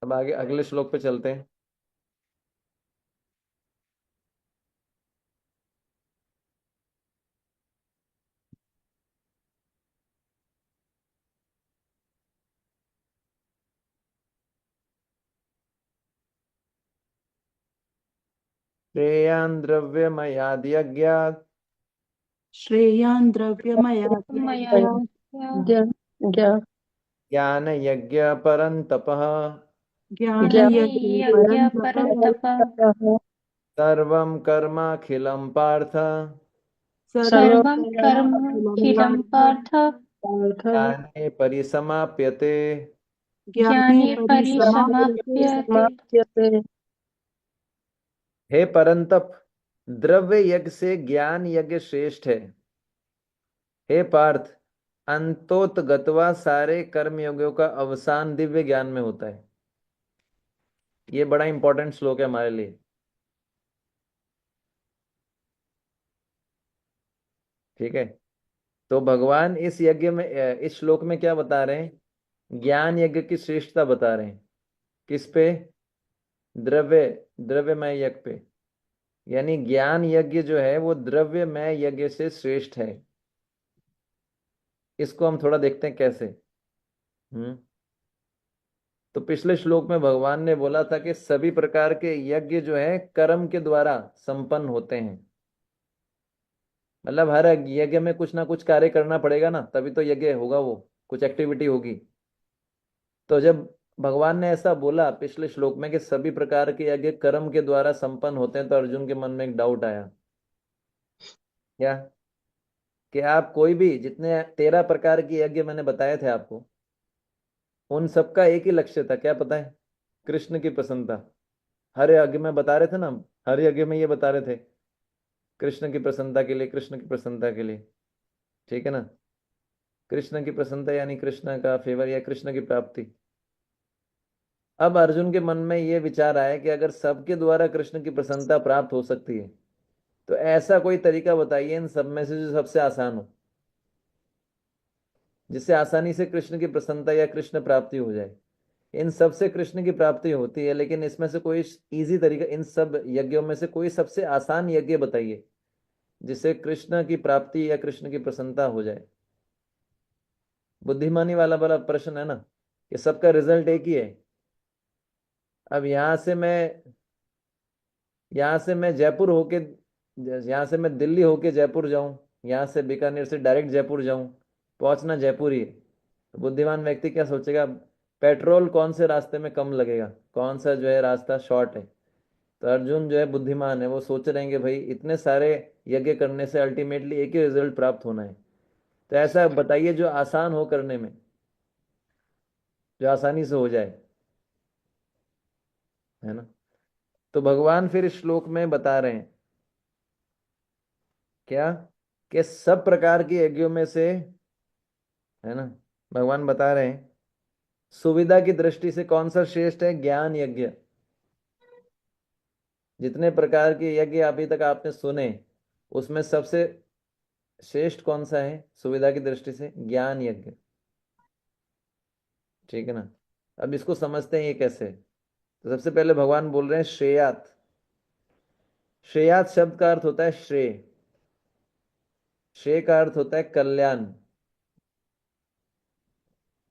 अब आगे अगले श्लोक पे चलते हैं। श्रेयान् द्रव्यमयाद्यज्ञात् श्रेयान् द्रव्यमयाद्यज्ञ मया ज्ञा ज्ञान यज्ञ परन्तपः ज्ञानयज्ञे ज्ञानयज्ञ परन्तप परन्तप ज्ञान सर्वं कर्माखिलं पार्थ सर्वं सर्वं कर्माखिलं कर्मखिलं पार्थ ज्ञाने परिसमाप्यते। ज्ञाने ज्ञाने परिसमाप्यते। परिसमाप्यते। समाप्यते। हे परंतप, द्रव्य यज्ञ से ज्ञान यज्ञ श्रेष्ठ है। हे पार्थ, अंतोतगत्वा सारे कर्म योगियों का अवसान दिव्य ज्ञान में होता है। ये बड़ा इंपॉर्टेंट श्लोक है हमारे लिए। ठीक है। तो भगवान इस यज्ञ में, इस श्लोक में क्या बता रहे हैं? ज्ञान यज्ञ की श्रेष्ठता बता रहे हैं। किस पे? द्रव्य, द्रव्यमय यज्ञ पे। यानी ज्ञान यज्ञ जो है वो द्रव्यमय यज्ञ से श्रेष्ठ है। इसको हम थोड़ा देखते हैं कैसे। तो पिछले श्लोक में भगवान ने बोला था कि सभी प्रकार के यज्ञ जो है कर्म के द्वारा संपन्न होते हैं। मतलब हर यज्ञ में कुछ ना कुछ कार्य करना पड़ेगा ना, तभी तो यज्ञ होगा, वो कुछ एक्टिविटी होगी। तो जब भगवान ने ऐसा बोला पिछले श्लोक में कि सभी प्रकार के यज्ञ कर्म के द्वारा संपन्न होते हैं, तो अर्जुन के मन में एक डाउट आया। क्या? कि आप कोई भी, जितने 13 प्रकार के यज्ञ मैंने बताए थे आपको, उन सबका एक ही लक्ष्य था, क्या पता है? कृष्ण की प्रसन्नता। हर यज्ञ में बता रहे थे ना, हर यज्ञ में ये बता रहे थे, कृष्ण की प्रसन्नता के लिए, कृष्ण की प्रसन्नता के लिए। ठीक है ना? कृष्ण की प्रसन्नता यानी कृष्ण का फेवर या कृष्ण की प्राप्ति। अब अर्जुन के मन में ये विचार आया कि अगर सबके द्वारा कृष्ण की प्रसन्नता प्राप्त हो सकती है तो ऐसा कोई तरीका बताइए इन सब में से जो सबसे आसान हो, जिससे आसानी से कृष्ण की प्रसन्नता या कृष्ण प्राप्ति हो जाए। इन सब से कृष्ण की प्राप्ति होती है, लेकिन इसमें से कोई इजी तरीका, इन सब यज्ञों में से कोई सबसे आसान यज्ञ बताइए जिससे कृष्ण की प्राप्ति या कृष्ण की प्रसन्नता हो जाए। बुद्धिमानी वाला बड़ा प्रश्न है ना, कि सबका रिजल्ट एक ही है। अब यहाँ से मैं जयपुर होके, यहाँ से मैं दिल्ली होके जयपुर जाऊं, यहाँ से बीकानेर से डायरेक्ट जयपुर जाऊं, पहुंचना जयपुर ही है। तो बुद्धिमान व्यक्ति क्या सोचेगा? पेट्रोल कौन से रास्ते में कम लगेगा, कौन सा जो है रास्ता शॉर्ट है। तो अर्जुन जो है बुद्धिमान है, वो सोच रहे हैं कि भाई इतने सारे यज्ञ करने से अल्टीमेटली एक ही रिजल्ट प्राप्त होना है, तो ऐसा बताइए जो आसान हो करने में, जो आसानी से हो जाए, है ना। तो भगवान फिर इस श्लोक में बता रहे हैं क्या, कि सब प्रकार के यज्ञों में से, है ना, भगवान बता रहे हैं सुविधा की दृष्टि से कौन सा श्रेष्ठ है, ज्ञान यज्ञ। जितने प्रकार के यज्ञ अभी तक आपने सुने, उसमें सबसे श्रेष्ठ कौन सा है सुविधा की दृष्टि से, ज्ञान यज्ञ। ठीक है ना। अब इसको समझते हैं ये कैसे। तो सबसे पहले भगवान बोल रहे हैं श्रेयात। श्रेयात शब्द का अर्थ होता है श्रेय। श्रेय का अर्थ होता है कल्याण,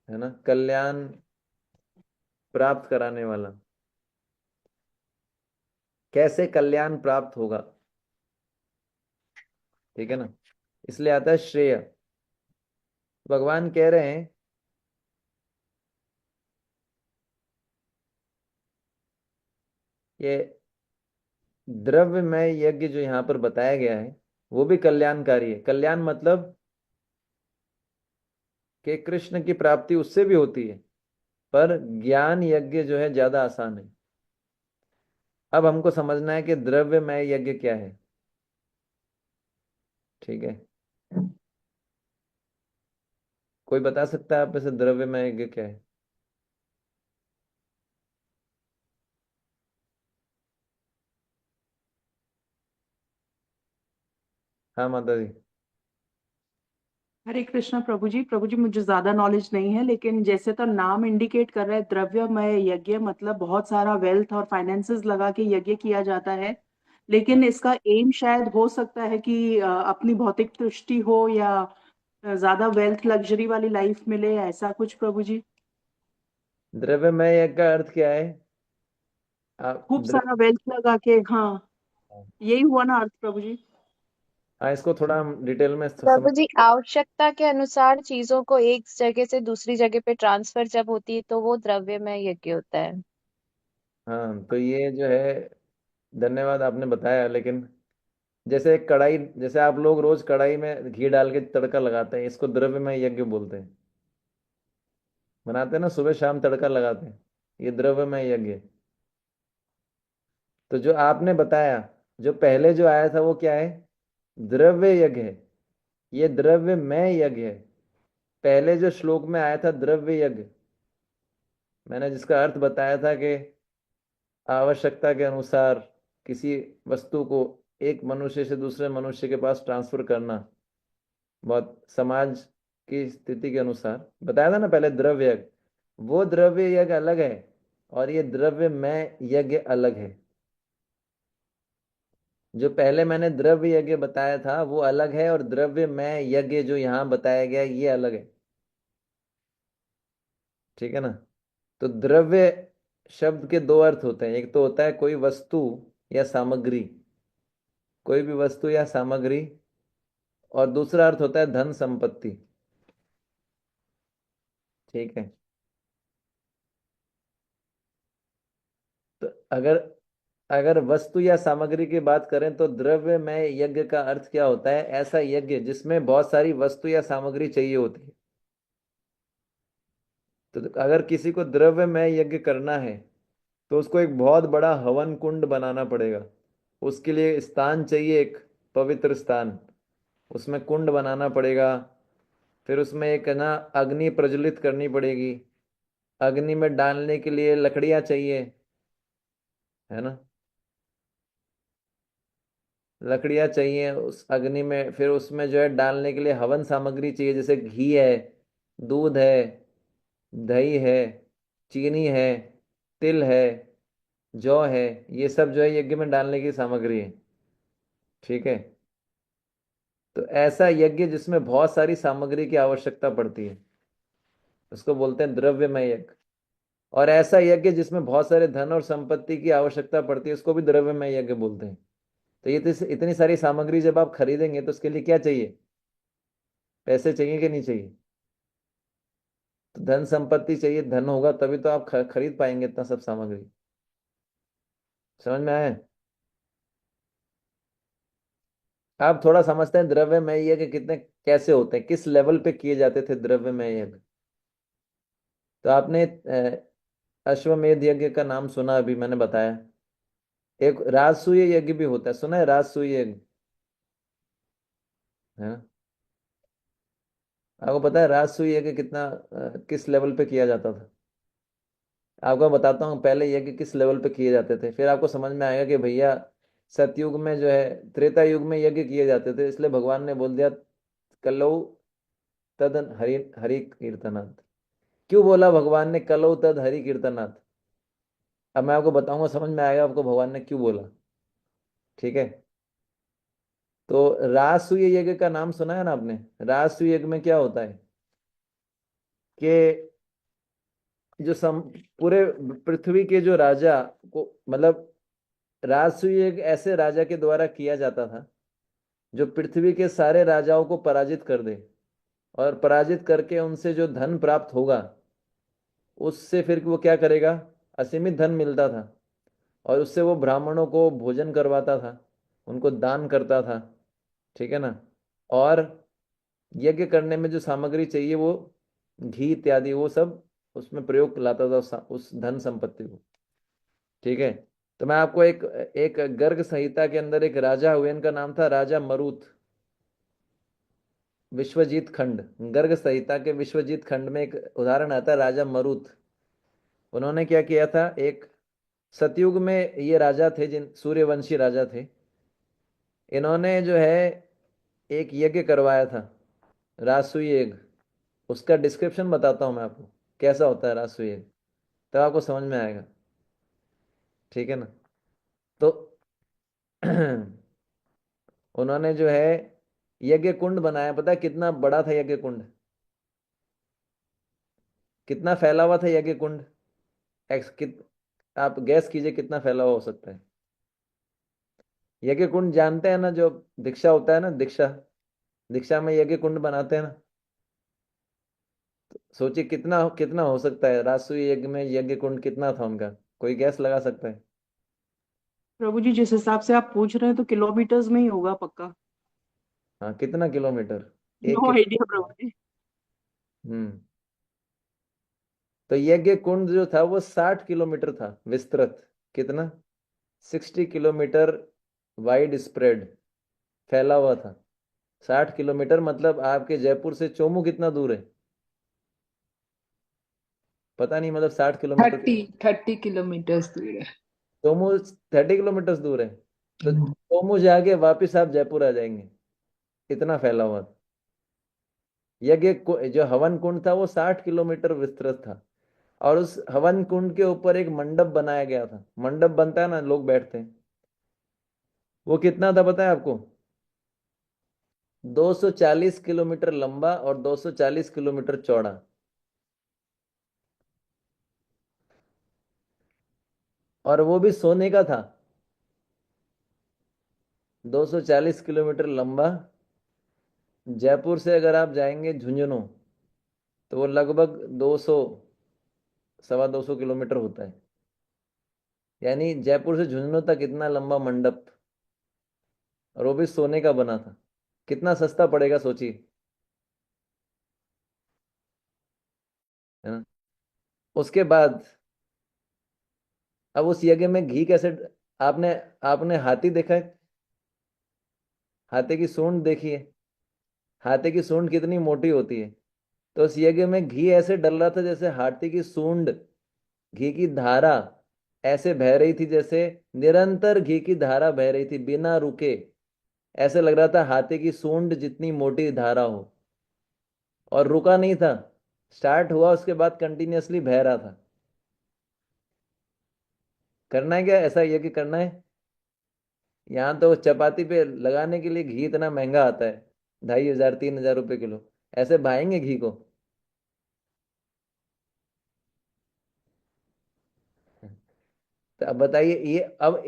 है ना, कल्याण प्राप्त कराने वाला। कैसे कल्याण प्राप्त होगा, ठीक है ना, इसलिए आता है श्रेय। भगवान कह रहे हैं ये द्रव्यमय यज्ञ जो यहाँ पर बताया गया है वो भी कल्याणकारी है। कल्याण मतलब कि कृष्ण की प्राप्ति उससे भी होती है, पर ज्ञान यज्ञ जो है ज्यादा आसान है। अब हमको समझना है कि द्रव्यमय यज्ञ क्या है। ठीक है, कोई बता सकता है आप में से द्रव्यमय यज्ञ क्या है। हाँ माता जी। हरे कृष्णा प्रभु जी मुझे ज्यादा नॉलेज नहीं है, लेकिन जैसे तो नाम इंडिकेट कर रहा है द्रव्यमय यज्ञ, मतलब बहुत सारा वेल्थ और फाइनेंसेस लगा के यज्ञ किया जाता है। लेकिन इसका एम शायद हो सकता है कि अपनी भौतिक तुष्टि हो, या ज्यादा वेल्थ लग्जरी वाली लाइफ मिले, ऐसा कुछ प्रभु जी। द्रव्यमय यज्ञ का अर्थ क्या है। आप खूब सारा वेल्थ लगा के, हाँ, यही हुआ ना अर्थ प्रभु जी। हाँ, इसको थोड़ा हम डिटेल में समझ। प्रभु जी, आवश्यकता के अनुसार चीजों को एक जगह से दूसरी जगह पे ट्रांसफर जब होती है तो वो द्रव्यमय यज्ञ होता है। हाँ, तो ये जो है, धन्यवाद आपने बताया। लेकिन जैसे एक कढ़ाई, जैसे आप लोग रोज कढ़ाई में घी डाल के तड़का लगाते हैं, इसको द्रव्यमय यज्ञ बोलते हैं। बनाते हैं ना, सुबह शाम तड़का लगाते हैं, ये द्रव्यमय यज्ञ है। तो जो आपने बताया, जो पहले जो आया था वो क्या है, द्रव्य यज्ञ है। ये द्रव्यमय यज्ञ है। पहले जो श्लोक में आया था द्रव्य यज्ञ, मैंने जिसका अर्थ बताया था कि आवश्यकता के अनुसार किसी वस्तु को एक मनुष्य से दूसरे मनुष्य के पास ट्रांसफर करना, बहुत समाज की स्थिति के अनुसार बताया था ना पहले, द्रव्य यज्ञ। वो द्रव्य यज्ञ अलग है और ये द्रव्यमय यज्ञ अलग है। जो पहले मैंने द्रव्य यज्ञ बताया था वो अलग है, और द्रव्यमय यज्ञ जो यहाँ बताया गया ये अलग है। ठीक है ना। तो द्रव्य शब्द के दो अर्थ होते हैं। एक तो होता है कोई वस्तु या सामग्री, कोई भी वस्तु या सामग्री, और दूसरा अर्थ होता है धन संपत्ति। ठीक है। तो अगर अगर वस्तु या सामग्री की बात करें तो द्रव्य में यज्ञ का अर्थ क्या होता है, ऐसा यज्ञ जिसमें बहुत सारी वस्तु या सामग्री चाहिए होती है। तो अगर किसी को द्रव्य में यज्ञ करना है तो उसको एक बहुत बड़ा हवन कुंड बनाना पड़ेगा। उसके लिए स्थान चाहिए, एक पवित्र स्थान, उसमें कुंड बनाना पड़ेगा। फिर उसमें एक ना अग्नि प्रज्वलित करनी पड़ेगी। अग्नि में डालने के लिए लकड़ियां चाहिए, है ना, लकड़ियां चाहिए उस अग्नि में। फिर उसमें जो है डालने के लिए हवन सामग्री चाहिए, जैसे घी है, दूध है, दही है, चीनी है, तिल है, जौ है। ये सब जो है यज्ञ में डालने की सामग्री है। ठीक है। तो ऐसा यज्ञ जिसमें बहुत सारी सामग्री की आवश्यकता पड़ती है उसको बोलते हैं द्रव्यमय यज्ञ। और ऐसा यज्ञ जिसमें बहुत सारे धन और संपत्ति की आवश्यकता पड़ती है उसको भी द्रव्यमय यज्ञ बोलते हैं। तो ये इतनी सारी सामग्री जब आप खरीदेंगे तो उसके लिए क्या चाहिए, पैसे चाहिए कि नहीं चाहिए। तो धन संपत्ति चाहिए, धन होगा तभी तो आप खरीद पाएंगे इतना सब सामग्री। समझ में आए? आप थोड़ा समझते हैं द्रव्यमय यज्ञ कितने कैसे होते हैं, किस लेवल पे किए जाते थे द्रव्यमय यज्ञ। तो आपने अश्वमेध यज्ञ का नाम सुना, अभी मैंने बताया। एक राजसूय यज्ञ भी होता है, सुना है राजसूय यज्ञ? है ना? आपको पता है राजसूय यज्ञ कितना किस लेवल पे किया जाता था? आपको बताता हूँ पहले यज्ञ किस लेवल पे किए जाते थे, फिर आपको समझ में आएगा कि भैया सतयुग में जो है, त्रेता युग में यज्ञ किए जाते थे, इसलिए भगवान ने बोल दिया कलौ तद हरि हरि कीर्तनाथ। क्यों बोला भगवान ने कलौ तद हरि कीर्तनाथ? अब मैं आपको बताऊंगा, समझ में आएगा आपको भगवान ने क्यों बोला। ठीक है? तो राजसूय यज्ञ का नाम सुना है ना आपने? राजसूय यज्ञ में क्या होता है कि जो पूरे पृथ्वी के जो राजा को, मतलब राजसूय यज्ञ ऐसे राजा के द्वारा किया जाता था जो पृथ्वी के सारे राजाओं को पराजित कर दे, और पराजित करके उनसे जो धन प्राप्त होगा उससे फिर वो क्या करेगा, असीमित धन मिलता था, और उससे वो ब्राह्मणों को भोजन करवाता था, उनको दान करता था। ठीक है ना? और यज्ञ करने में जो सामग्री चाहिए वो घी इत्यादि वो सब उसमें प्रयोग लाता था, उस धन संपत्ति को। ठीक है? तो मैं आपको एक एक गर्ग संहिता के अंदर एक राजा हुए, इनका नाम था राजा मरुत। विश्वजीत खंड, गर्ग संहिता के विश्वजीत खंड में एक उदाहरण आता है राजा मरुत। उन्होंने क्या किया था, एक सतयुग में ये राजा थे, जिन सूर्यवंशी राजा थे। इन्होंने जो है एक यज्ञ करवाया था, राजसूय यज्ञ। उसका डिस्क्रिप्शन बताता हूं मैं आपको कैसा होता है राजसूय यज्ञ, तब आपको समझ में आएगा। ठीक है ना? तो उन्होंने जो है यज्ञ कुंड बनाया, पता है कितना बड़ा था यज्ञ कुंड? कितना फैला हुआ था यज्ञ कुंड? आप गैस कीजिए कितना फैला हुआ हो सकता है। यज्ञ कुंड जानते हैं ना, जो दीक्षा होता है ना, दीक्षा, दीक्षा में यज्ञ कुंड बनाते हैं ना। सोचिए कितना कितना हो सकता है, राजसूय यज्ञ में यज्ञ कुंड कितना था उनका, कोई गैस लगा सकता है? प्रभु जी जिस हिसाब से आप पूछ रहे हैं तो किलोमीटर्स में ही होगा पक्का। हाँ, कितना किलोमीटर? एक नो किलो आइडिया प्रभु जी। हम्म। तो यज्ञ कुंड जो था वो 60 किलोमीटर था विस्तृत। कितना? 60 किलोमीटर वाइड स्प्रेड, फैला हुआ था। 60 किलोमीटर मतलब आपके जयपुर से चोमू कितना दूर है? पता नहीं, मतलब 60 किलोमीटर। 30 किलोमीटर दूर है। चोमू 30 किलोमीटर दूर है, तो चोमू जाके वापिस आप जयपुर आ जाएंगे, इतना फैला हुआ था। जो हवन कुंड था वो 60 किलोमीटर विस्तृत था, और उस हवन कुंड के ऊपर एक मंडप बनाया गया था। मंडप बनता है ना, लोग बैठते हैं, वो कितना था पता है आपको? 240 किलोमीटर लंबा और 240 किलोमीटर चौड़ा। और वो भी सोने का था। 240 किलोमीटर लंबा। जयपुर से अगर आप जाएंगे झुंझुनू तो वो लगभग 200, 250 किलोमीटर होता है। यानी जयपुर से झुंझुनू तक इतना लंबा मंडप, और वो भी सोने का बना था। कितना सस्ता पड़ेगा सोचिए, है ना? उसके बाद अब उस यज्ञ में घी कैसे, आपने आपने हाथी देखा है? हाथी की सूंड देखी है? हाथी की सूंड कितनी मोटी होती है। तो उस यज्ञ में घी ऐसे डल रहा था जैसे हाथी की सूंड, घी की धारा ऐसे बह रही थी, जैसे निरंतर घी की धारा बह रही थी बिना रुके। ऐसे लग रहा था हाथी की सूंड जितनी मोटी धारा हो, और रुका नहीं था। स्टार्ट हुआ उसके बाद कंटिन्यूअसली बह रहा था। करना है क्या, ऐसा यज्ञ करना है? यहाँ तो चपाती पे लगाने के लिए घी इतना महंगा आता है, 2,500 3,000 रुपये किलो। ऐसे बहाएंगे घी को? तो अब बताइए, ये अब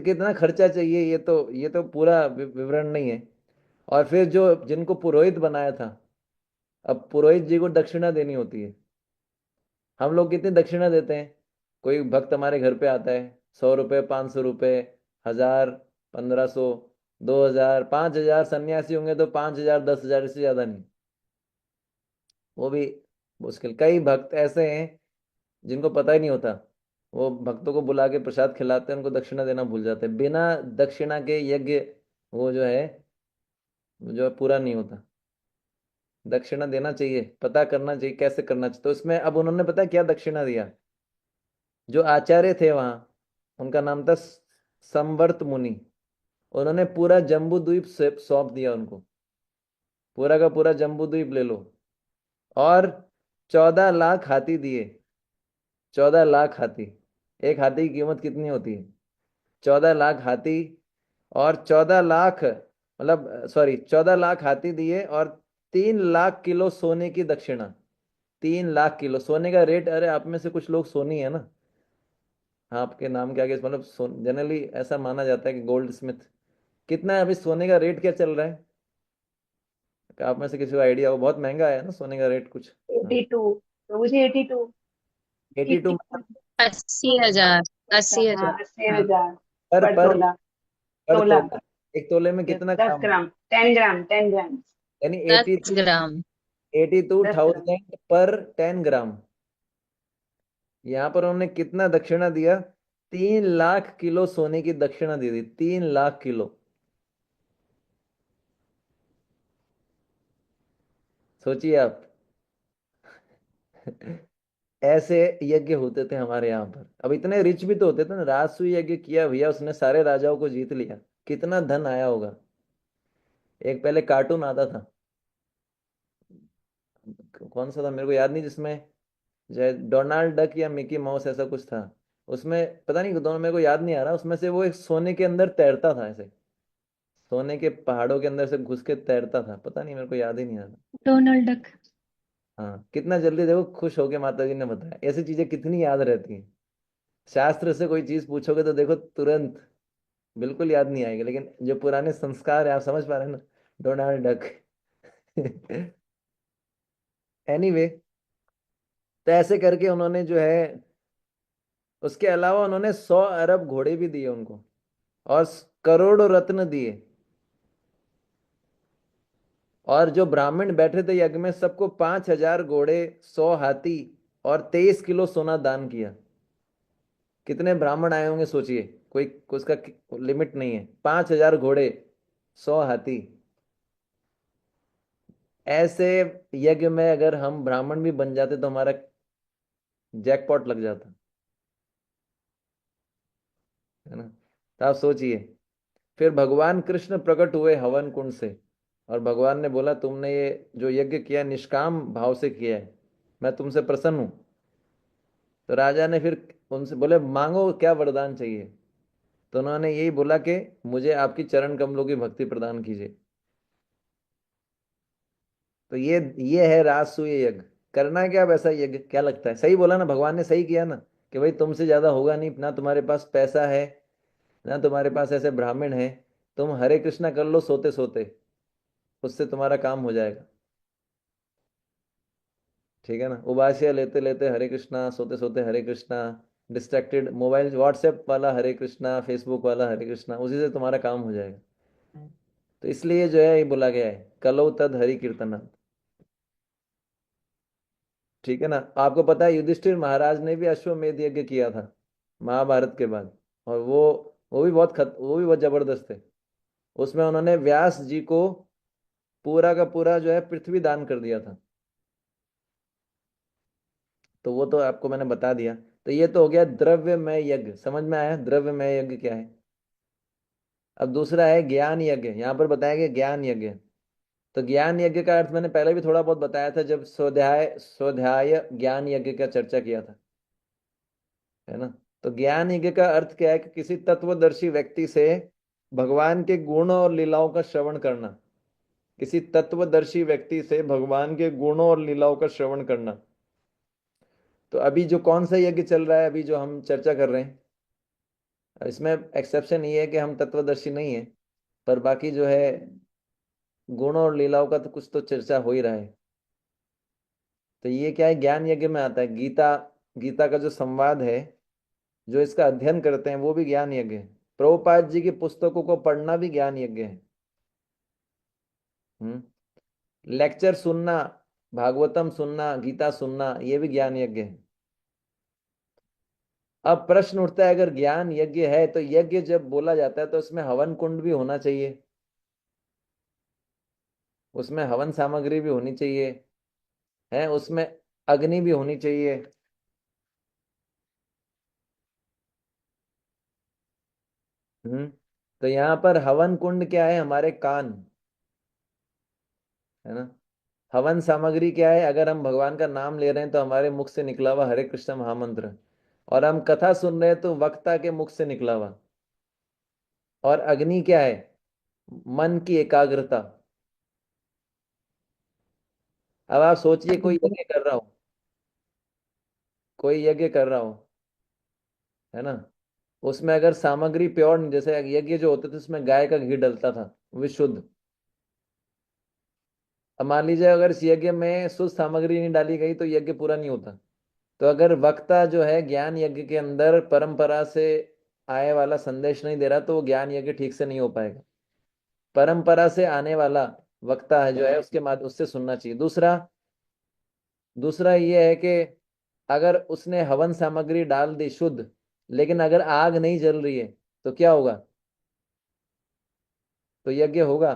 कितना खर्चा चाहिए, ये तो पूरा विवरण नहीं है। और फिर जो जिनको पुरोहित बनाया था, अब पुरोहित जी को दक्षिणा देनी होती है। हम लोग कितनी दक्षिणा देते हैं? कोई भक्त हमारे घर पे आता है, 100 रुपये, 500 रुपये, 1000, 1500, 2000, 5000, सन्यासी होंगे तो 5000, 10,000, इससे ज्यादा नहीं। वो भी मुश्किल। कई भक्त ऐसे हैं जिनको पता ही नहीं होता, वो भक्तों को बुला के प्रसाद खिलाते हैं, उनको दक्षिणा देना भूल जाते हैं। बिना दक्षिणा के यज्ञ वो जो है पूरा नहीं होता। दक्षिणा देना चाहिए, पता करना चाहिए कैसे करना चाहिए। तो इसमें अब उन्होंने पता है क्या दक्षिणा दिया? जो आचार्य थे वहां, उनका नाम था संवर्त मुनि। उन्होंने पूरा जम्बू द्वीप सौंप दिया उनको, पूरा का पूरा जम्बू द्वीप ले लो। और 14 लाख हाथी दिए। 14 लाख हाथी। एक हाथी की कीमत कितनी होती है? 14 लाख हाथी। और 14 लाख, मतलब सॉरी, 14 लाख हाथी दिए, और 3 लाख किलो सोने की दक्षिणा। 3 लाख किलो सोने का रेट। अरे आप में से कुछ लोग सोनी है ना, आपके नाम के आगे मतलब जनरली ऐसा माना जाता है कि गोल्ड स्मिथ। कितना है अभी सोने का रेट, क्या चल रहा है? आप में से किसी को आइडिया हो? बहुत महंगा है ना सोने का रेट कुछ। हाँ, 82। तो मुझे 82। 82 मतलब 80,000। अच्छा, अस्सी हाँ, हजार 80,000 पर पर पर तोला। पर तोला। तोला। एक तोले में कितना दस ग्राम? ग्राम 10 ग्राम, 10 ग्राम। यानी 10 ग्राम। 10 ग्राम। 82,000 पर 10 ग्राम। यहाँ पर उन्होंने कितना दक्षिणा दिया? 3 लाख किलो सोने की दक्षिणा दे दी। 3 लाख किलो। सोचिए आप। ऐसे यज्ञ होते थे हमारे यहाँ पर। अब इतने रिच भी तो होते थे ना। राजसूय यज्ञ किया भैया उसने, सारे राजाओं को जीत लिया। कितना धन आया होगा। एक पहले कार्टून आता था, कौन सा था मेरे को याद नहीं, जिसमें जो डोनाल्ड डक या मिकी माउस ऐसा कुछ था। उसमें पता नहीं, दोनों मेरे को याद नहीं आ रहा। उसमें से वो एक सोने के अंदर तैरता था ऐसे, सोने के पहाड़ों के अंदर से घुस के तैरता था। पता नहीं, मेरे को याद ही नहीं आ रहा। Donald duck. हाँ, कितना जल्दी देखो खुश होके माता जी ने बताया। ऐसी चीजें कितनी याद रहती हैं। शास्त्र से कोई चीज पूछोगे तो देखो तुरंत बिल्कुल याद नहीं आएगी, लेकिन जो पुराने संस्कार है, आप समझ पा रहे हैं ना। Donald duck. एनीवे, तो ऐसे करके उन्होंने जो है, उसके अलावा उन्होंने 100 अरब घोड़े भी दिए उनको, और करोड़ों रत्न दिए। और जो ब्राह्मण बैठे थे यज्ञ में, सबको 5,000 घोड़े, 100 हाथी और 23 किलो सोना दान किया। कितने ब्राह्मण आए होंगे सोचिए। कोई उसका लिमिट नहीं है। 5,000 घोड़े, 100 हाथी। ऐसे यज्ञ में अगर हम ब्राह्मण भी बन जाते तो हमारा जैकपॉट लग जाता, है ना। तो आप सोचिए। फिर भगवान कृष्ण प्रकट हुए हवन कुंड से, और भगवान ने बोला तुमने ये जो यज्ञ किया निष्काम भाव से किया है, मैं तुमसे प्रसन्न हूं। तो राजा ने फिर उनसे बोले मांगो क्या वरदान चाहिए। तो उन्होंने यही बोला कि मुझे आपकी चरण कमलों की भक्ति प्रदान कीजिए। तो ये है राजसूय यज्ञ। करना क्या वैसा यज्ञ? क्या लगता है? सही बोला ना, भगवान ने सही किया ना, कि भाई तुमसे ज्यादा होगा नहीं ना। तुम्हारे पास पैसा है ना, तुम्हारे पास ऐसे ब्राह्मण है। तुम हरे कृष्णा कर लो सोते सोते, उससे तुम्हारा काम हो जाएगा। ठीक है ना। उबासिया लेते लेते हरे कृष्णा, सोते सोते हरे कृष्णा, डिस्ट्रैक्टेड मोबाइल व्हाट्सएप वाला हरे कृष्णा, फेसबुक वाला हरे कृष्णा, उसी से तुम्हारा काम हो जाएगा। तो इसलिए जो है ये बोला गया है, कलो तद हरि कीर्तना। ठीक है ना। आपको पता है युधिष्ठिर महाराज ने भी अश्वमेध यज्ञ किया था महाभारत के बाद। और वो भी बहुत जबरदस्त थे। उसमें उन्होंने व्यास जी को पूरा का पूरा जो है पृथ्वी दान कर दिया था। तो वो तो आपको मैंने बता दिया। तो ये तो हो गया द्रव्यमय यज्ञ। समझ में आया द्रव्यमय यज्ञ क्या है? अब दूसरा है ज्ञान यज्ञ। यहाँ पर बताया गया ज्ञान यज्ञ। तो ज्ञान यज्ञ का अर्थ मैंने पहले भी थोड़ा बहुत बताया था, जब स्वाध्याय स्वाध्याय ज्ञान यज्ञ का चर्चा किया था, है ना। तो ज्ञान यज्ञ का अर्थ क्या है? कि किसी तत्वदर्शी व्यक्ति से भगवान के गुणों और लीलाओं का श्रवण करना। किसी तत्वदर्शी व्यक्ति से भगवान के गुणों और लीलाओं का श्रवण करना। तो अभी जो कौन सा यज्ञ चल रहा है, अभी जो हम चर्चा कर रहे हैं, इसमें एक्सेप्शन ये है कि हम तत्वदर्शी नहीं है, पर बाकी जो है गुणों और लीलाओं का तो कुछ तो चर्चा हो ही रहा है। तो ये क्या है, ज्ञान यज्ञ में आता है। गीता, गीता का जो संवाद है, जो इसका अध्ययन करते हैं वो भी ज्ञान यज्ञ है। प्रभुपाद जी की पुस्तकों को पढ़ना भी ज्ञान यज्ञ है। हम्म। लेक्चर सुनना, भागवतम सुनना, गीता सुनना, ये भी ज्ञान यज्ञ है। अब प्रश्न उठता है, अगर ज्ञान यज्ञ है तो यज्ञ जब बोला जाता है तो उसमें हवन कुंड भी होना चाहिए, उसमें हवन सामग्री भी होनी चाहिए, है उसमें अग्नि भी होनी चाहिए। हम्म। तो यहाँ पर हवन कुंड क्या है, हमारे कान, है ना। हवन सामग्री क्या है, अगर हम भगवान का नाम ले रहे हैं तो हमारे मुख से निकला हुआ हरे कृष्ण महामंत्र, और हम कथा सुन रहे हैं तो वक्ता के मुख से निकला हुआ। और अग्नि क्या है, मन की एकाग्रता। अब आप सोचिए, कोई यज्ञ कर रहा हो, कोई यज्ञ कर रहा हो, है ना, उसमें अगर सामग्री प्योर नहीं, जैसे यज्ञ जो होते थे उसमें गाय का घी डलता था विशुद्ध। अब मान लीजिए अगर इस यज्ञ में शुद्ध सामग्री नहीं डाली गई तो यज्ञ पूरा नहीं होता। तो अगर वक्ता जो है ज्ञान यज्ञ के अंदर परंपरा से आए वाला संदेश नहीं दे रहा तो वो ज्ञान यज्ञ ठीक से नहीं हो पाएगा। परंपरा से आने वाला वक्ता है जो है उसके माध्यम उससे सुनना चाहिए। दूसरा, दूसरा ये है कि अगर उसने हवन सामग्री डाल दी शुद्ध, लेकिन अगर आग नहीं जल रही है तो क्या होगा, तो यज्ञ होगा।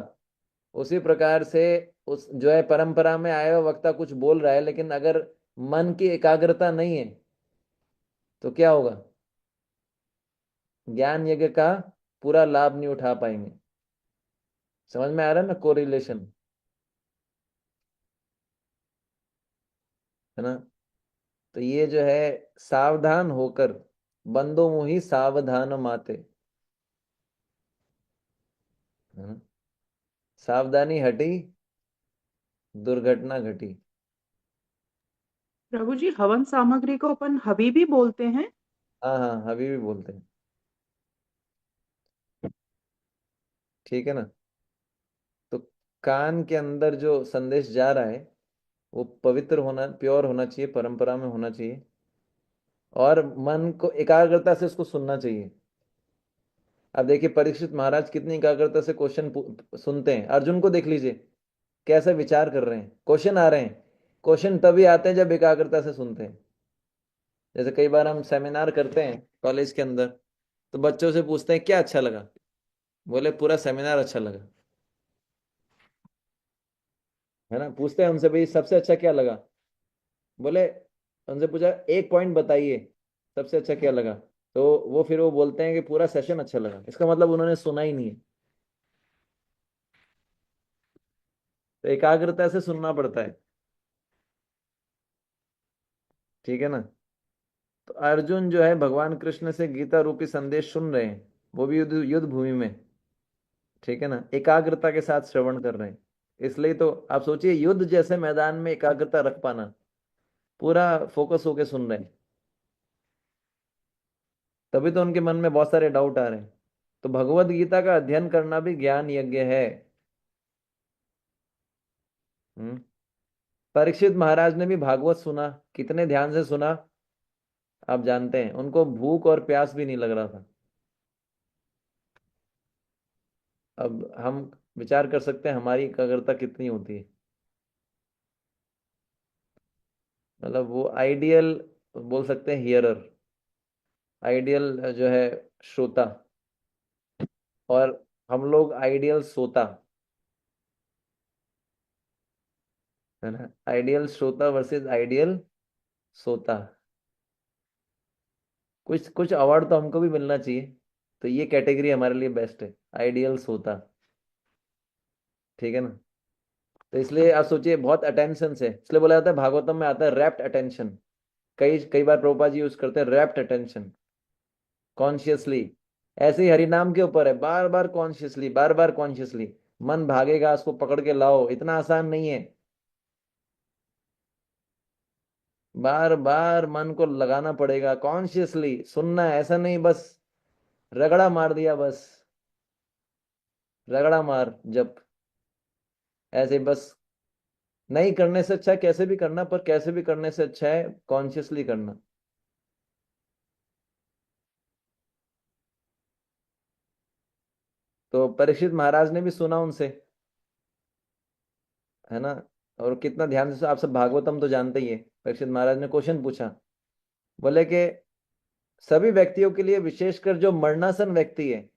उसी प्रकार से उस जो है परंपरा में आया हुआ वक्ता कुछ बोल रहा है, लेकिन अगर मन की एकाग्रता नहीं है तो क्या होगा, ज्ञान यज्ञ का पूरा लाभ नहीं उठा पाएंगे। समझ में आ रहा है ना कोरिलेशन, है ना। तो ये जो है, सावधान होकर बंदो मुहि सावधान माते, है ना। सावधानी हटी, दुर्घटना घटी। प्रभु जी, हवन सामग्री को अपन हबी भी बोलते हैं। हाँ हाँ, अभी भी बोलते हैं, ठीक है ना। तो कान के अंदर जो संदेश जा रहा है वो पवित्र होना, प्योर होना चाहिए, परंपरा में होना चाहिए, और मन को एकाग्रता से उसको सुनना चाहिए। अब देखिए परीक्षित महाराज कितनी एकाग्रता से क्वेश्चन सुनते हैं। अर्जुन को देख लीजिए, कैसे विचार कर रहे हैं, क्वेश्चन आ रहे हैं। क्वेश्चन तभी आते हैं जब एकाग्रता से सुनते हैं। जैसे कई बार हम सेमिनार करते हैं कॉलेज के अंदर, तो बच्चों से पूछते हैं क्या अच्छा लगा, बोले पूरा सेमिनार अच्छा लगा, है ना। पूछते हैं उनसे, भाई सबसे अच्छा क्या लगा, बोले, उनसे पूछा एक पॉइंट बताइए सबसे अच्छा क्या लगा, तो वो फिर वो बोलते हैं कि पूरा सेशन अच्छा लगा। इसका मतलब उन्होंने सुना ही नहीं है। तो एकाग्रता से सुनना पड़ता है, ठीक है ना। तो अर्जुन जो है भगवान कृष्ण से गीता रूपी संदेश सुन रहे हैं, वो भी युद्ध युद्ध भूमि में, ठीक है ना, एकाग्रता के साथ श्रवण कर रहे हैं। इसलिए तो आप सोचिए, युद्ध जैसे मैदान में एकाग्रता रख पाना, पूरा फोकस होके सुन रहे हैं, तभी तो उनके मन में बहुत सारे डाउट आ रहे हैं। तो भगवत गीता का अध्ययन करना भी ज्ञान यज्ञ है। हम्म। परीक्षित महाराज ने भी भागवत सुना, कितने ध्यान से सुना, आप जानते हैं, उनको भूख और प्यास भी नहीं लग रहा था। अब हम विचार कर सकते हैं हमारी एकाग्रता कितनी होती है। मतलब वो आइडियल बोल सकते हैं हियरर, आइडियल जो है श्रोता, और हम लोग आइडियल सोता, है ना। आइडियल श्रोता वर्सेस आइडियल सोता। कुछ कुछ अवार्ड तो हमको भी मिलना चाहिए। तो ये कैटेगरी हमारे लिए बेस्ट है, आइडियल सोता, ठीक है ना। तो इसलिए आप सोचिए, बहुत अटेंशन से, इसलिए बोला जाता है भागवतम में आता है रैप्ट अटेंशन। कई कई बार प्रभुपाद जी यूज करते हैं रैप्ट अटेंशन, कॉन्शियसली। ऐसे ही हरिनाम के ऊपर है, बार बार कॉन्शियसली, बार बार कॉन्शियसली। मन भागेगा, उसको पकड़ के लाओ, इतना आसान नहीं है। बार बार मन को लगाना पड़ेगा, कॉन्शियसली सुनना है, ऐसा नहीं बस रगड़ा मार दिया बस, रगड़ा मार जब, ऐसे बस नहीं करने से अच्छा है कैसे भी करना, पर कैसे भी करने से अच्छा है कॉन्शियसली करना। तो परीक्षित महाराज ने भी सुना उनसे, है ना। और कितना ध्यान से, आप सब भागवतम तो जानते ही है। परीक्षित महाराज ने क्वेश्चन पूछा, बोले कि सभी व्यक्तियों के लिए, विशेषकर जो मरणासन व्यक्ति है,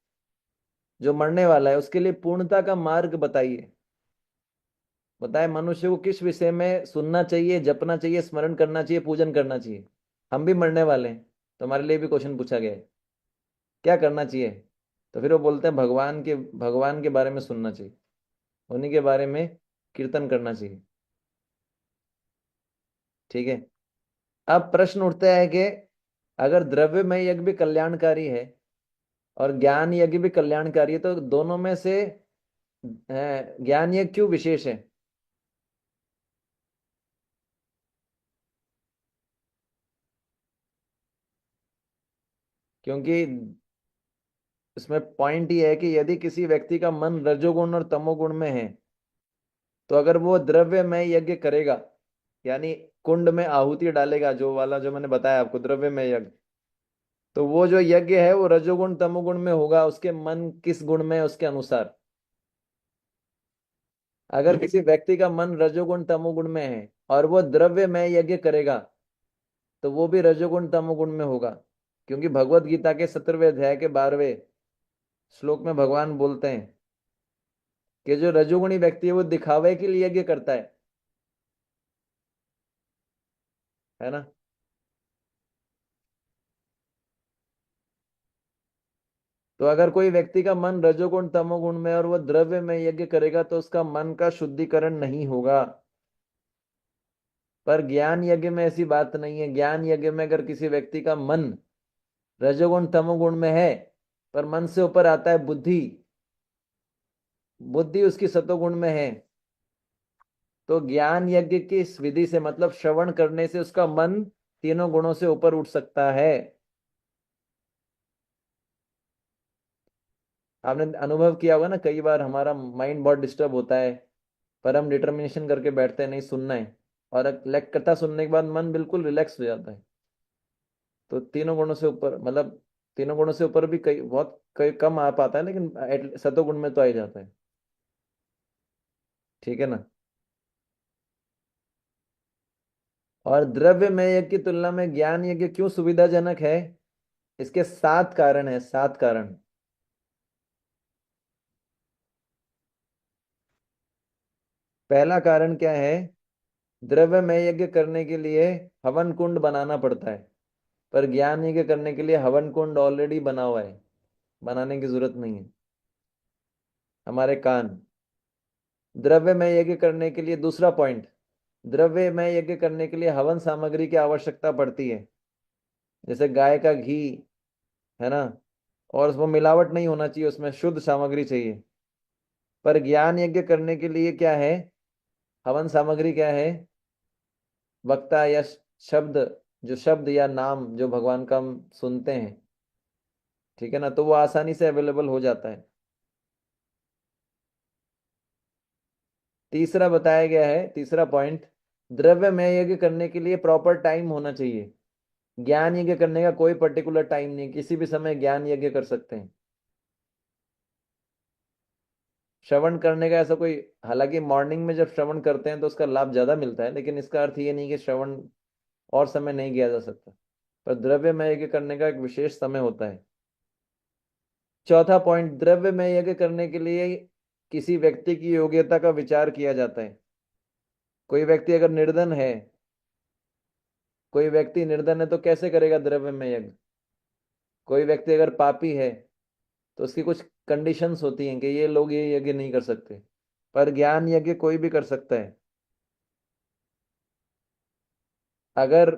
जो मरने वाला है, उसके लिए पूर्णता का मार्ग बताइए। बताए मनुष्य को किस विषय में सुनना चाहिए, जपना चाहिए, स्मरण करना चाहिए, पूजन करना चाहिए। हम भी मरने वाले हैं, तो हमारे लिए भी क्वेश्चन पूछा गया है, क्या करना चाहिए। तो फिर वो बोलते हैं भगवान के बारे में सुनना चाहिए, उन्हीं के बारे में कीर्तन करना चाहिए। ठीक है। अब प्रश्न उठता है कि अगर द्रव्यमय यज्ञ भी कल्याणकारी है और ज्ञान यज्ञ भी कल्याणकारी है, तो दोनों में से ज्ञान यज्ञ क्यों विशेष है। क्योंकि इसमें पॉइंट ये है कि यदि किसी व्यक्ति का मन रजोगुण और तमोगुण में है, तो अगर वो द्रव्यमय यज्ञ करेगा, यानी कुंड में आहुति डालेगा, जो वाला जो मैंने बताया आपको द्रव्यमय यज्ञ, तो वो जो यज्ञ है वो रजोगुण तमोगुण में होगा, उसके मन किस गुण में है उसके अनुसार। अगर किसी व्यक्ति का मन रजोगुण तमोगुण में है और वो द्रव्यमय यज्ञ करेगा, तो वो भी रजोगुण तमोगुण में होगा। क्योंकि भगवत गीता के 17वें अध्याय के 12वें श्लोक में भगवान बोलते हैं कि जो रजोगुणी व्यक्ति है वो दिखावे के लिए यज्ञ करता है ना। तो अगर कोई व्यक्ति का मन रजोगुण तमोगुण में और वो द्रव्य में यज्ञ करेगा, तो उसका मन का शुद्धिकरण नहीं होगा। पर ज्ञान यज्ञ में ऐसी बात नहीं है। ज्ञान यज्ञ में अगर किसी व्यक्ति का मन रजोगुण तमोगुण में है, पर मन से ऊपर आता है बुद्धि, बुद्धि उसकी सतोगुण में है, तो ज्ञान यज्ञ की इस विधि से, मतलब श्रवण करने से, उसका मन तीनों गुणों से ऊपर उठ सकता है। आपने अनुभव किया होगा ना, कई बार हमारा माइंड बहुत डिस्टर्ब होता है, पर हम डिटर्मिनेशन करके बैठते हैं नहीं सुनना है, और कथा सुनने के बाद मन बिल्कुल रिलैक्स हो जाता है। तो तीनों गुणों से ऊपर, मतलब तीनों गुणों से ऊपर भी कई बहुत कई कम आ पाता है, लेकिन सतोगुण में तो आ ही जाता है। ठीक है ना। और द्रव्य में यज्ञ की तुलना में ज्ञान यज्ञ क्यों सुविधाजनक है, इसके 7 कारण है, 7 कारण। पहला कारण क्या है, द्रव्य में यज्ञ करने के लिए हवन कुंड बनाना पड़ता है, पर ज्ञान यज्ञ करने के लिए हवन कुंड ऑलरेडी बना हुआ है, बनाने की जरूरत नहीं है। हमारे कान। द्रव्य में यज्ञ करने के लिए, दूसरा पॉइंट, द्रव्य में यज्ञ करने के लिए हवन सामग्री की आवश्यकता पड़ती है, जैसे गाय का घी, है ना। और उसमें मिलावट नहीं होना चाहिए, उसमें शुद्ध सामग्री चाहिए। पर ज्ञान यज्ञ करने के लिए क्या है, हवन सामग्री क्या है, वक्ता या शब्द, जो शब्द या नाम जो भगवान का हम सुनते हैं, ठीक है ना, तो वो आसानी से अवेलेबल हो जाता है। तीसरा बताया गया है, तीसरा पॉइंट, द्रव्य में यज्ञ करने के लिए प्रॉपर टाइम होना चाहिए। ज्ञान यज्ञ करने का कोई पर्टिकुलर टाइम नहीं, किसी भी समय ज्ञान यज्ञ कर सकते हैं। श्रवण करने का ऐसा कोई, हालांकि मॉर्निंग में जब श्रवण करते हैं तो उसका लाभ ज्यादा मिलता है, लेकिन इसका अर्थ ये नहीं कि श्रवण और समय नहीं किया जा सकता। पर द्रव्य में यज्ञ करने का एक विशेष समय होता है। चौथा पॉइंट, द्रव्य में यज्ञ करने के लिए किसी व्यक्ति की योग्यता का विचार किया जाता है। कोई व्यक्ति अगर निर्धन है, कोई व्यक्ति निर्धन है तो कैसे करेगा द्रव्य में यज्ञ। कोई व्यक्ति अगर पापी है, तो उसकी कुछ कंडीशंस होती हैं कि ये लोग ये यज्ञ नहीं कर सकते। पर ज्ञान यज्ञ कोई भी कर सकता है, अगर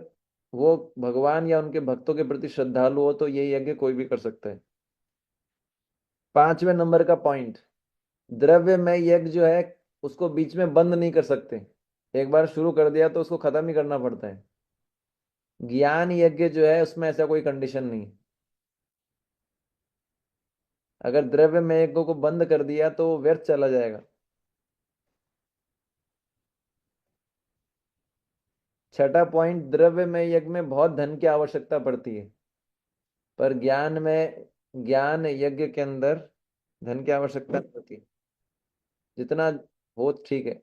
वो भगवान या उनके भक्तों के प्रति श्रद्धालु हो, तो ये यज्ञ कोई भी कर सकता है। 5वें नंबर का पॉइंट, द्रव्य में यज्ञ जो है उसको बीच में बंद नहीं कर सकते, एक बार शुरू कर दिया तो उसको खत्म ही करना पड़ता है। ज्ञान यज्ञ जो है उसमें ऐसा कोई कंडीशन नहीं। अगर द्रव्य में यज्ञ को बंद कर दिया तो वो व्यर्थ चला जाएगा। छठा पॉइंट, द्रव्य में यज्ञ में बहुत धन की आवश्यकता पड़ती है, पर ज्ञान यज्ञ के अंदर धन की आवश्यकता नहीं होती, जितना हो ठीक है।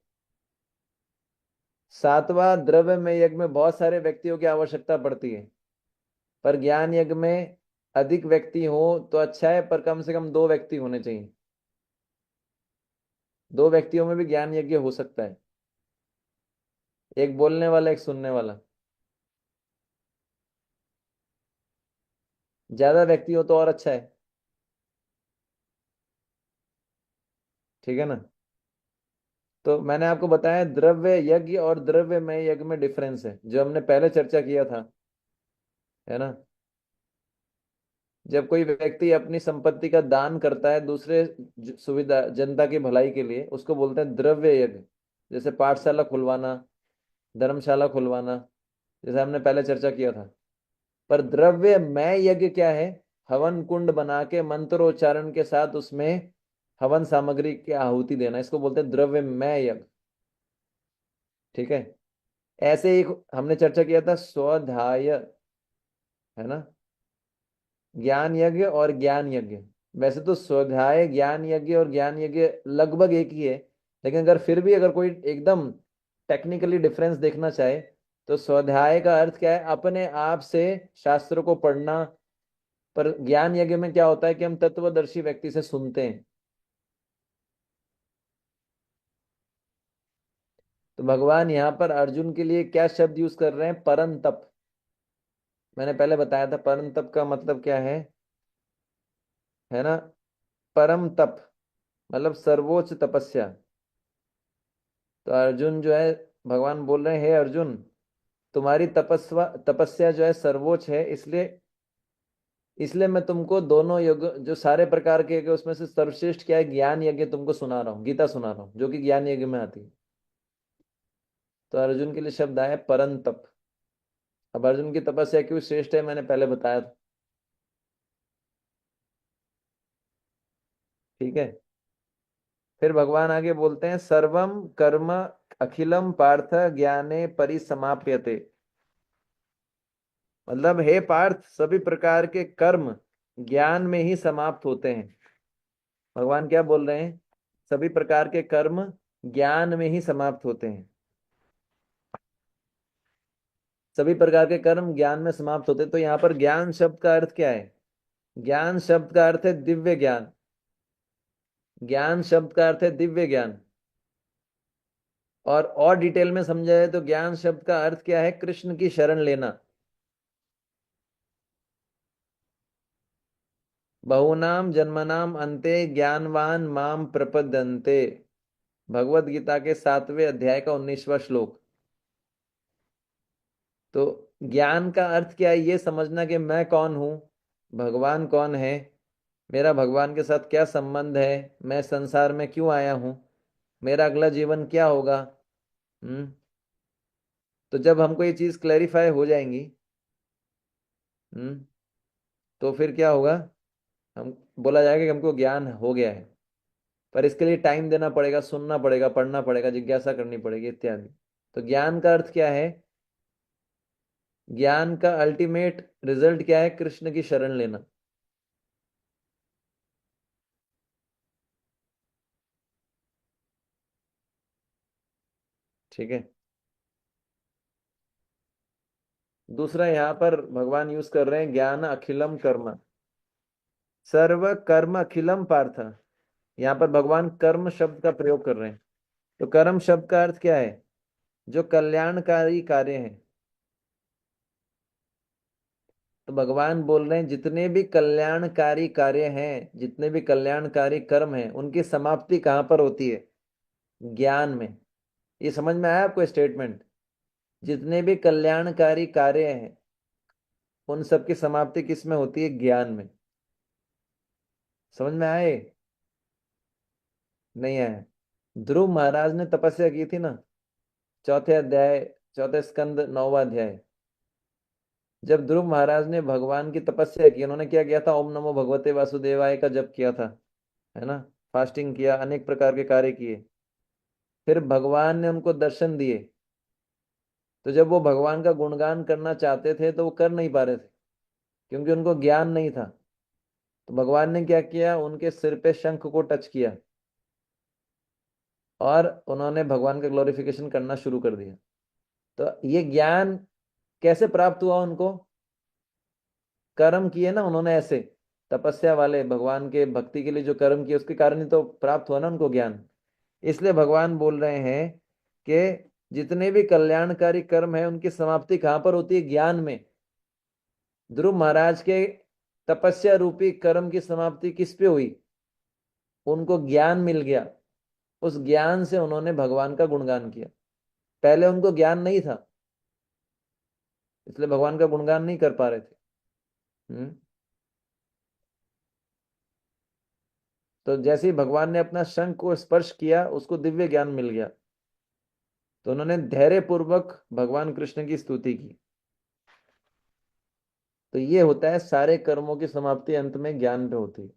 सातवां, द्रव्य में यज्ञ में बहुत सारे व्यक्तियों की आवश्यकता पड़ती है, पर ज्ञान यज्ञ में अधिक व्यक्ति हो तो अच्छा है, पर कम से कम 2 व्यक्ति होने चाहिए। 2 व्यक्तियों में भी ज्ञान यज्ञ हो सकता है, एक बोलने वाला एक सुनने वाला। ज्यादा व्यक्ति हो तो और अच्छा है, ठीक है ना। तो मैंने आपको बताया द्रव्य यज्ञ और द्रव्य में यज्ञ में डिफरेंस है, जो हमने पहले चर्चा किया था, है ना। जब कोई व्यक्ति अपनी संपत्ति का दान करता है दूसरे सुविधा जनता की भलाई के लिए, उसको बोलते हैं द्रव्य यज्ञ। जैसे पाठशाला खुलवाना, धर्मशाला खुलवाना, जैसे हमने पहले चर्चा किया था। पर द्रव्य में यज्ञ क्या है? हवन कुंड बना के मंत्रोच्चारण के साथ उसमें हवन सामग्री की आहुति देना, इसको बोलते हैं द्रव्य में यज्ञ, ठीक है। ऐसे ही हमने चर्चा किया था स्वाध्याय, है ना, ज्ञान यज्ञ और ज्ञान यज्ञ। वैसे तो स्वाध्याय ज्ञान यज्ञ और ज्ञान यज्ञ लगभग एक ही है, लेकिन अगर फिर भी अगर कोई एकदम टेक्निकली डिफरेंस देखना चाहे तो स्वाध्याय का अर्थ क्या है? अपने आप से शास्त्र को पढ़ना। पर ज्ञान यज्ञ में क्या होता है कि हम तत्वदर्शी व्यक्ति से सुनते हैं। तो भगवान यहाँ पर अर्जुन के लिए क्या शब्द यूज कर रहे हैं? परंतप। मैंने पहले बताया था परंतप का मतलब क्या है ना। परम तप मतलब सर्वोच्च तपस्या। तो अर्जुन जो है, भगवान बोल रहे हैं हे अर्जुन, तुम्हारी तपस्या जो है सर्वोच्च है, इसलिए इसलिए मैं तुमको दोनों यज्ञ जो सारे प्रकार के यज्ञ उसमें से सर्वश्रेष्ठ क्या है? ज्ञान यज्ञ तुमको सुना रहा हूँ, गीता सुना रहा हूँ, जो कि ज्ञान यज्ञ में आती है। तो अर्जुन के लिए शब्द आए परंतप। अब अर्जुन की तपस्या क्यों श्रेष्ठ है मैंने पहले बताया था, ठीक है। फिर भगवान आगे बोलते हैं सर्वम कर्म अखिलम पार्थ ज्ञाने परिसमाप्यते। मतलब हे पार्थ, सभी प्रकार के कर्म ज्ञान में ही समाप्त होते हैं। भगवान क्या बोल रहे हैं? सभी प्रकार के कर्म ज्ञान में ही समाप्त होते हैं। सभी प्रकार के कर्म ज्ञान में समाप्त होते हैं। तो यहाँ पर ज्ञान शब्द का अर्थ क्या है? ज्ञान शब्द का अर्थ है दिव्य ज्ञान। ज्ञान शब्द का अर्थ है दिव्य ज्ञान। और डिटेल में समझा जाए तो ज्ञान शब्द का अर्थ क्या है? कृष्ण की शरण लेना। बहुनाम जन्मनाम अन्ते ज्ञानवान माम प्रपद्यन्ते। भगवत गीता के 7वें अध्याय का 19वां श्लोक। तो ज्ञान का अर्थ क्या है? ये समझना कि मैं कौन हूं, भगवान कौन है, मेरा भगवान के साथ क्या संबंध है, मैं संसार में क्यों आया हूं, मेरा अगला जीवन क्या होगा। हम्म तो जब हमको ये चीज क्लैरिफाई हो जाएंगी, हम्म तो फिर क्या होगा? हम बोला जाएगा कि हमको ज्ञान हो गया है। पर इसके लिए टाइम देना पड़ेगा, सुनना पड़ेगा, पढ़ना पड़ेगा, जिज्ञासा करनी पड़ेगी इत्यादि। तो ज्ञान का अर्थ क्या है? ज्ञान का अल्टीमेट रिजल्ट क्या है? कृष्ण की शरण लेना। ठीक है। दूसरा यहाँ पर भगवान यूज कर रहे हैं ज्ञान अखिलम कर्म, सर्व कर्म अखिलम पार्थ। यहाँ पर भगवान कर्म शब्द का प्रयोग कर रहे हैं। तो कर्म शब्द का अर्थ क्या है? जो कल्याणकारी कार्य है। तो भगवान बोल रहे हैं जितने भी कल्याणकारी कार्य हैं, जितने भी कल्याणकारी कर्म हैं, उनकी समाप्ति कहाँ पर होती है? ज्ञान में। ये समझ में आया आपको स्टेटमेंट? जितने भी कल्याणकारी कार्य हैं उन सब की समाप्ति किस में होती है? ज्ञान में। समझ में आए? नहीं आया? ध्रुव महाराज ने तपस्या की थी ना, चौथे अध्याय, चौथे स्कंद 9वां अध्याय। जब ध्रुव महाराज ने भगवान की तपस्या की, उन्होंने क्या किया था? ओम नमो भगवते वासुदेवाय का जप किया था, है ना, फास्टिंग किया, अनेक प्रकार के कार्य किए। फिर भगवान ने उनको दर्शन दिए। तो जब वो भगवान का गुणगान करना चाहते थे तो वो कर नहीं पा रहे थे, क्योंकि उनको ज्ञान नहीं था। तो भगवान ने क्या किया, उनके सिर पे शंख को टच किया और उन्होंने भगवान का ग्लोरिफिकेशन करना शुरू कर दिया। तो ये ज्ञान कैसे प्राप्त हुआ उनको? कर्म किए ना उन्होंने, ऐसे तपस्या वाले भगवान के भक्ति के लिए जो कर्म किए उसके कारण ही तो प्राप्त हुआ ना उनको ज्ञान। इसलिए भगवान बोल रहे हैं कि जितने भी कल्याणकारी कर्म है उनकी समाप्ति कहां पर होती है? ज्ञान में। ध्रुव महाराज के तपस्या रूपी कर्म की समाप्ति किस पे हुई? उनको ज्ञान मिल गया, उस ज्ञान से उन्होंने भगवान का गुणगान किया। पहले उनको ज्ञान नहीं था, इसलिए भगवान का गुणगान नहीं कर पा रहे थे। तो जैसे ही भगवान ने अपना शंख को स्पर्श किया, उसको दिव्य ज्ञान मिल गया, तो उन्होंने धैर्य पूर्वक भगवान कृष्ण की स्तुति की। तो ये होता है सारे कर्मों की समाप्ति अंत में ज्ञान पे होती है।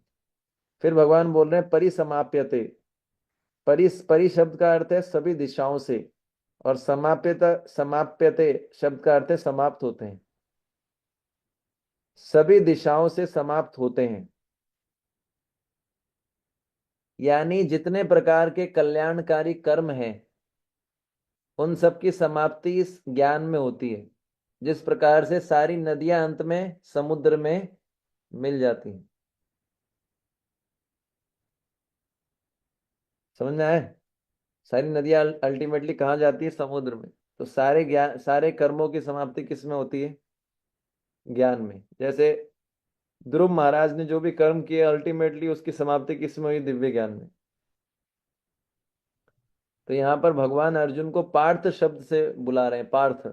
फिर भगवान बोल रहे हैं परिसमाप्यते। परि शब्द का अर्थ है सभी दिशाओं से, और समाप्यते शब्द का अर्थ है समाप्त होते हैं। सभी दिशाओं से समाप्त होते हैं, यानी जितने प्रकार के कल्याणकारी कर्म हैं उन सब की समाप्ति इस ज्ञान में होती है। जिस प्रकार से सारी नदियां अंत में समुद्र में मिल जाती हैं। समझ में आए? सारी नदियां अल्टीमेटली कहाँ जाती है? समुद्र में। तो सारे ज्ञान, सारे कर्मों की समाप्ति किस में होती है? ज्ञान में। जैसे ध्रुव महाराज ने जो भी कर्म किए अल्टीमेटली उसकी समाप्ति किस में हुई? दिव्य ज्ञान में। तो यहाँ पर भगवान अर्जुन को पार्थ शब्द से बुला रहे हैं। पार्थ,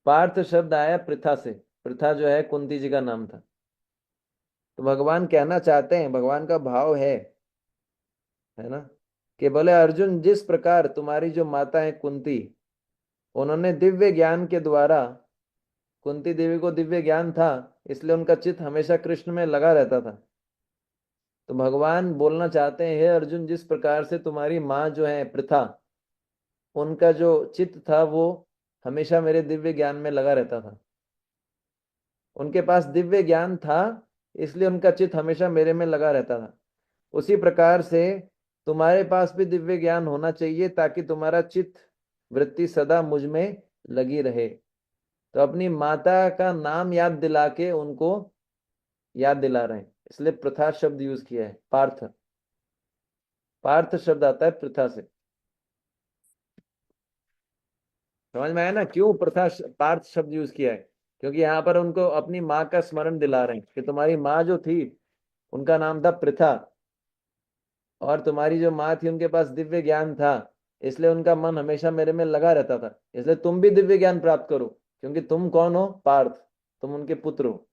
पार्थ शब्द आया पृथा से। पृथा जो है कुंती जी का नाम था। तो भगवान कहना चाहते हैं, भगवान का भाव है ना, कि बोले अर्जुन, जिस प्रकार तुम्हारी जो माता है कुंती, उन्होंने दिव्य ज्ञान के द्वारा, कुंती देवी को दिव्य ज्ञान था इसलिए उनका चित्त हमेशा कृष्ण में लगा रहता था। तो भगवान बोलना चाहते हैं, हे अर्जुन, जिस प्रकार से तुम्हारी माँ जो है पृथा, उनका जो चित्त था वो हमेशा मेरे दिव्य ज्ञान में लगा रहता था। उनके पास दिव्य ज्ञान था इसलिए उनका चित्त हमेशा मेरे में लगा रहता था। उसी प्रकार से तुम्हारे पास भी दिव्य ज्ञान होना चाहिए ताकि तुम्हारा चित्त वृत्ति सदा मुझ में लगी रहे। तो अपनी माता का नाम याद दिला के उनको याद दिला रहे हैं, इसलिए प्रथा शब्द यूज किया है। पार्थ, पार्थ शब्द आता है प्रथा से। समझ में आया ना क्यों पार्थ शब्द यूज किया है? क्योंकि यहाँ पर उनको अपनी माँ का स्मरण दिला रहे हैं कि तुम्हारी माँ जो थी उनका नाम था पृथा, और तुम्हारी जो माँ थी उनके पास दिव्य ज्ञान था, इसलिए उनका मन हमेशा मेरे में लगा रहता था। इसलिए तुम भी दिव्य ज्ञान प्राप्त करो, क्योंकि तुम कौन हो? पार्थ, तुम उनके पुत्र हो।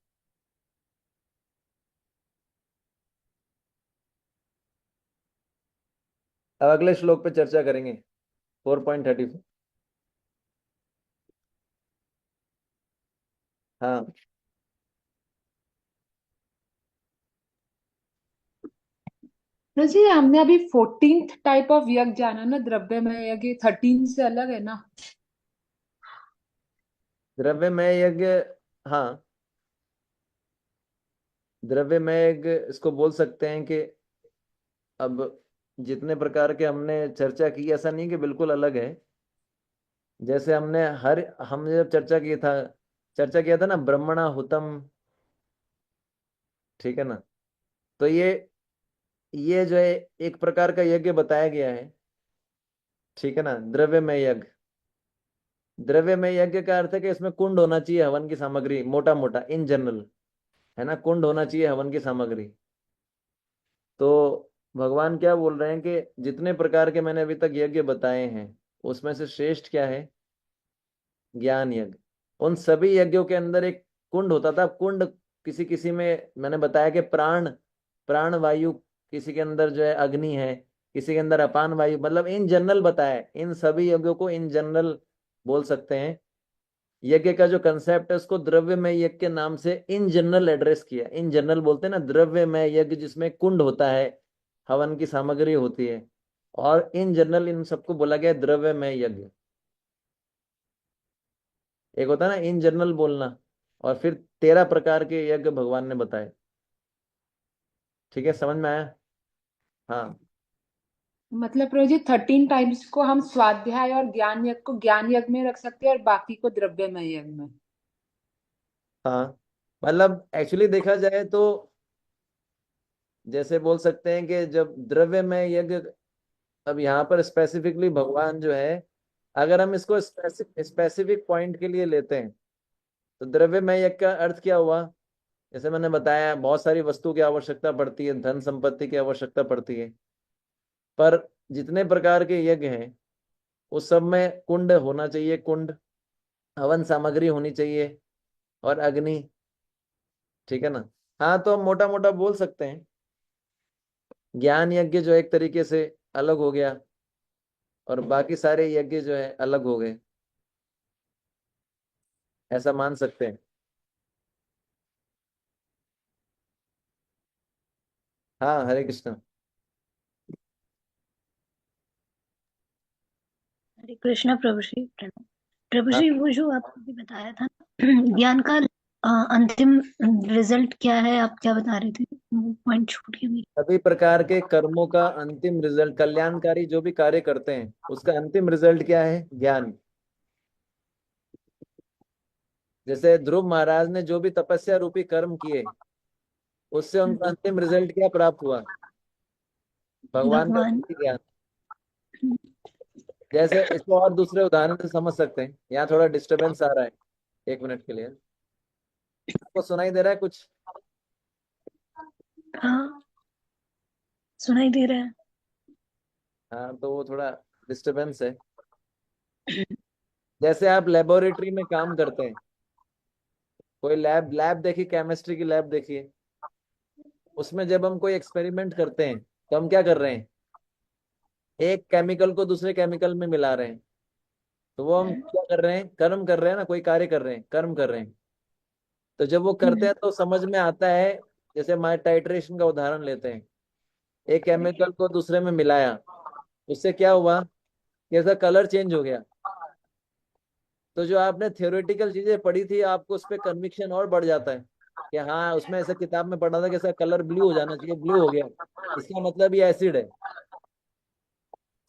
अब अगले श्लोक पे चर्चा करेंगे, 4.34। हाँ, जी हमने अभी 14th टाइप ऑफ यज्ञ जाना ना, द्रव्यमय यज्ञ 13 से अलग है ना? द्रव्यमय यज्ञ, हाँ द्रव्यमय यज्ञ इसको बोल सकते हैं कि अब जितने प्रकार के हमने चर्चा की, ऐसा नहीं कि बिल्कुल अलग है। जैसे हमने जब चर्चा किया था ना ब्रह्मणा हुतम, ठीक है ना, तो ये जो है एक प्रकार का यज्ञ बताया गया है, ठीक है ना, द्रव्यमय यज्ञ। द्रव्यमय यज्ञ का अर्थ है कि इसमें कुंड होना चाहिए, हवन की सामग्री, मोटा मोटा इन जनरल, है ना, कुंड होना चाहिए हवन की सामग्री। तो भगवान क्या बोल रहे हैं कि जितने प्रकार के मैंने अभी तक यज्ञ बताए हैं उसमें से श्रेष्ठ क्या है? ज्ञान यज्ञ। उन सभी यज्ञों के अंदर एक कुंड होता था। कुंड किसी किसी में मैंने बताया कि प्राण वायु, किसी के अंदर जो है अग्नि है, किसी के अंदर अपान वायु, मतलब इन जनरल बताया है। इन सभी यज्ञों को इन जनरल बोल सकते हैं। यज्ञ का जो कंसेप्ट है उसको द्रव्यमय यज्ञ के नाम से इन जनरल एड्रेस किया। इन जनरल बोलते हैं ना द्रव्यमय यज्ञ, जिसमें कुंड होता है, हवन की सामग्री होती है, और इन जनरल इन सबको बोला गया द्रव्यमय यज्ञ। एक होता है ना इन जनरल बोलना, और फिर 13 प्रकार के यज्ञ भगवान ने बताए। ठीक है, समझ में आया? हाँ। मतलब प्रभु जी 13 टाइप्स को हम स्वाध्याय और ज्ञान यज्ञ को ज्ञान यज्ञ में रख सकते हैं और बाकी को द्रव्यमय यज्ञ में। हाँ, मतलब एक्चुअली देखा जाए तो जैसे बोल सकते हैं कि जब द्रव्य में यज्ञ, अब यहाँ पर स्पेसिफिकली भगवान जो है, अगर हम इसको स्पेसिफिक पॉइंट के लिए लेते हैं तो द्रव्य में यज्ञ का अर्थ क्या हुआ? जैसे मैंने बताया, बहुत सारी वस्तु की आवश्यकता पड़ती है, धन संपत्ति की आवश्यकता पड़ती है, पर जितने प्रकार के यज्ञ हैं उस सब में कुंड होना चाहिए, कुंड, हवन सामग्री होनी चाहिए, और अग्नि। ठीक है ना? हाँ, तो हम मोटा मोटा बोल सकते हैं ज्ञान यज्ञ जो एक तरीके से अलग हो गया, और बाकी सारे यज्ञ जो है अलग हो गए, ऐसा मान सकते हैं। हाँ, हरे कृष्ण। हरे कृष्णा प्रभु श्री प्रणाम। प्रभु हाँ, श्री वो जो आपने अभी बताया था ज्ञान का अंतिम रिजल्ट क्या है, आप क्या बता रहे थे, वो पॉइंट छूट गया मेरी। सभी प्रकार के कर्मों का अंतिम रिजल्ट, कल्याणकारी जो भी कार्य करते हैं उसका अंतिम रिजल्ट क्या है? ज्ञान। जैसे ध्रुव महाराज ने जो भी तपस्या रूपी कर्म किए, उससे उनका अंतिम रिजल्ट क्या प्राप्त हुआ? भगवान का भगवान। दिव्य ज्ञान। जैसे इसको और दूसरे उदाहरण से समझ सकते हैं। यहाँ थोड़ा डिस्टरबेंस आ रहा है, 1 मिनट के लिए। आपको सुनाई दे रहा है कुछ? हाँ, सुनाई दे रहा है। हाँ, तो वो थोड़ा डिस्टरबेंस है। जैसे आप लेबोरेटरी में काम करते हैं, कोई लैब लैब देखी, केमिस्ट्री की लैब देखिए, उसमें जब हम कोई एक्सपेरिमेंट करते हैं तो हम क्या कर रहे हैं? एक केमिकल को दूसरे केमिकल में मिला रहे हैं। तो वो हम क्या कर रहे हैं? कर्म कर रहे हैं ना, कोई कार्य कर रहे हैं, कर्म कर रहे हैं। तो जब वो करते हैं तो समझ में आता है। जैसे माइ टाइट्रेशन का उदाहरण लेते हैं, एक केमिकल को दूसरे में मिलाया, उससे क्या हुआ कि इसका कलर चेंज हो गया। तो जो आपने थियोरेटिकल चीजें पढ़ी थी, आपको उस पर कन्विक्शन और बढ़ जाता है कि हाँ, उसमें ऐसा किताब में पढ़ा था कि इसका कलर ब्लू हो जाना चाहिए, ब्लू हो गया, इसका मतलब ये एसिड है।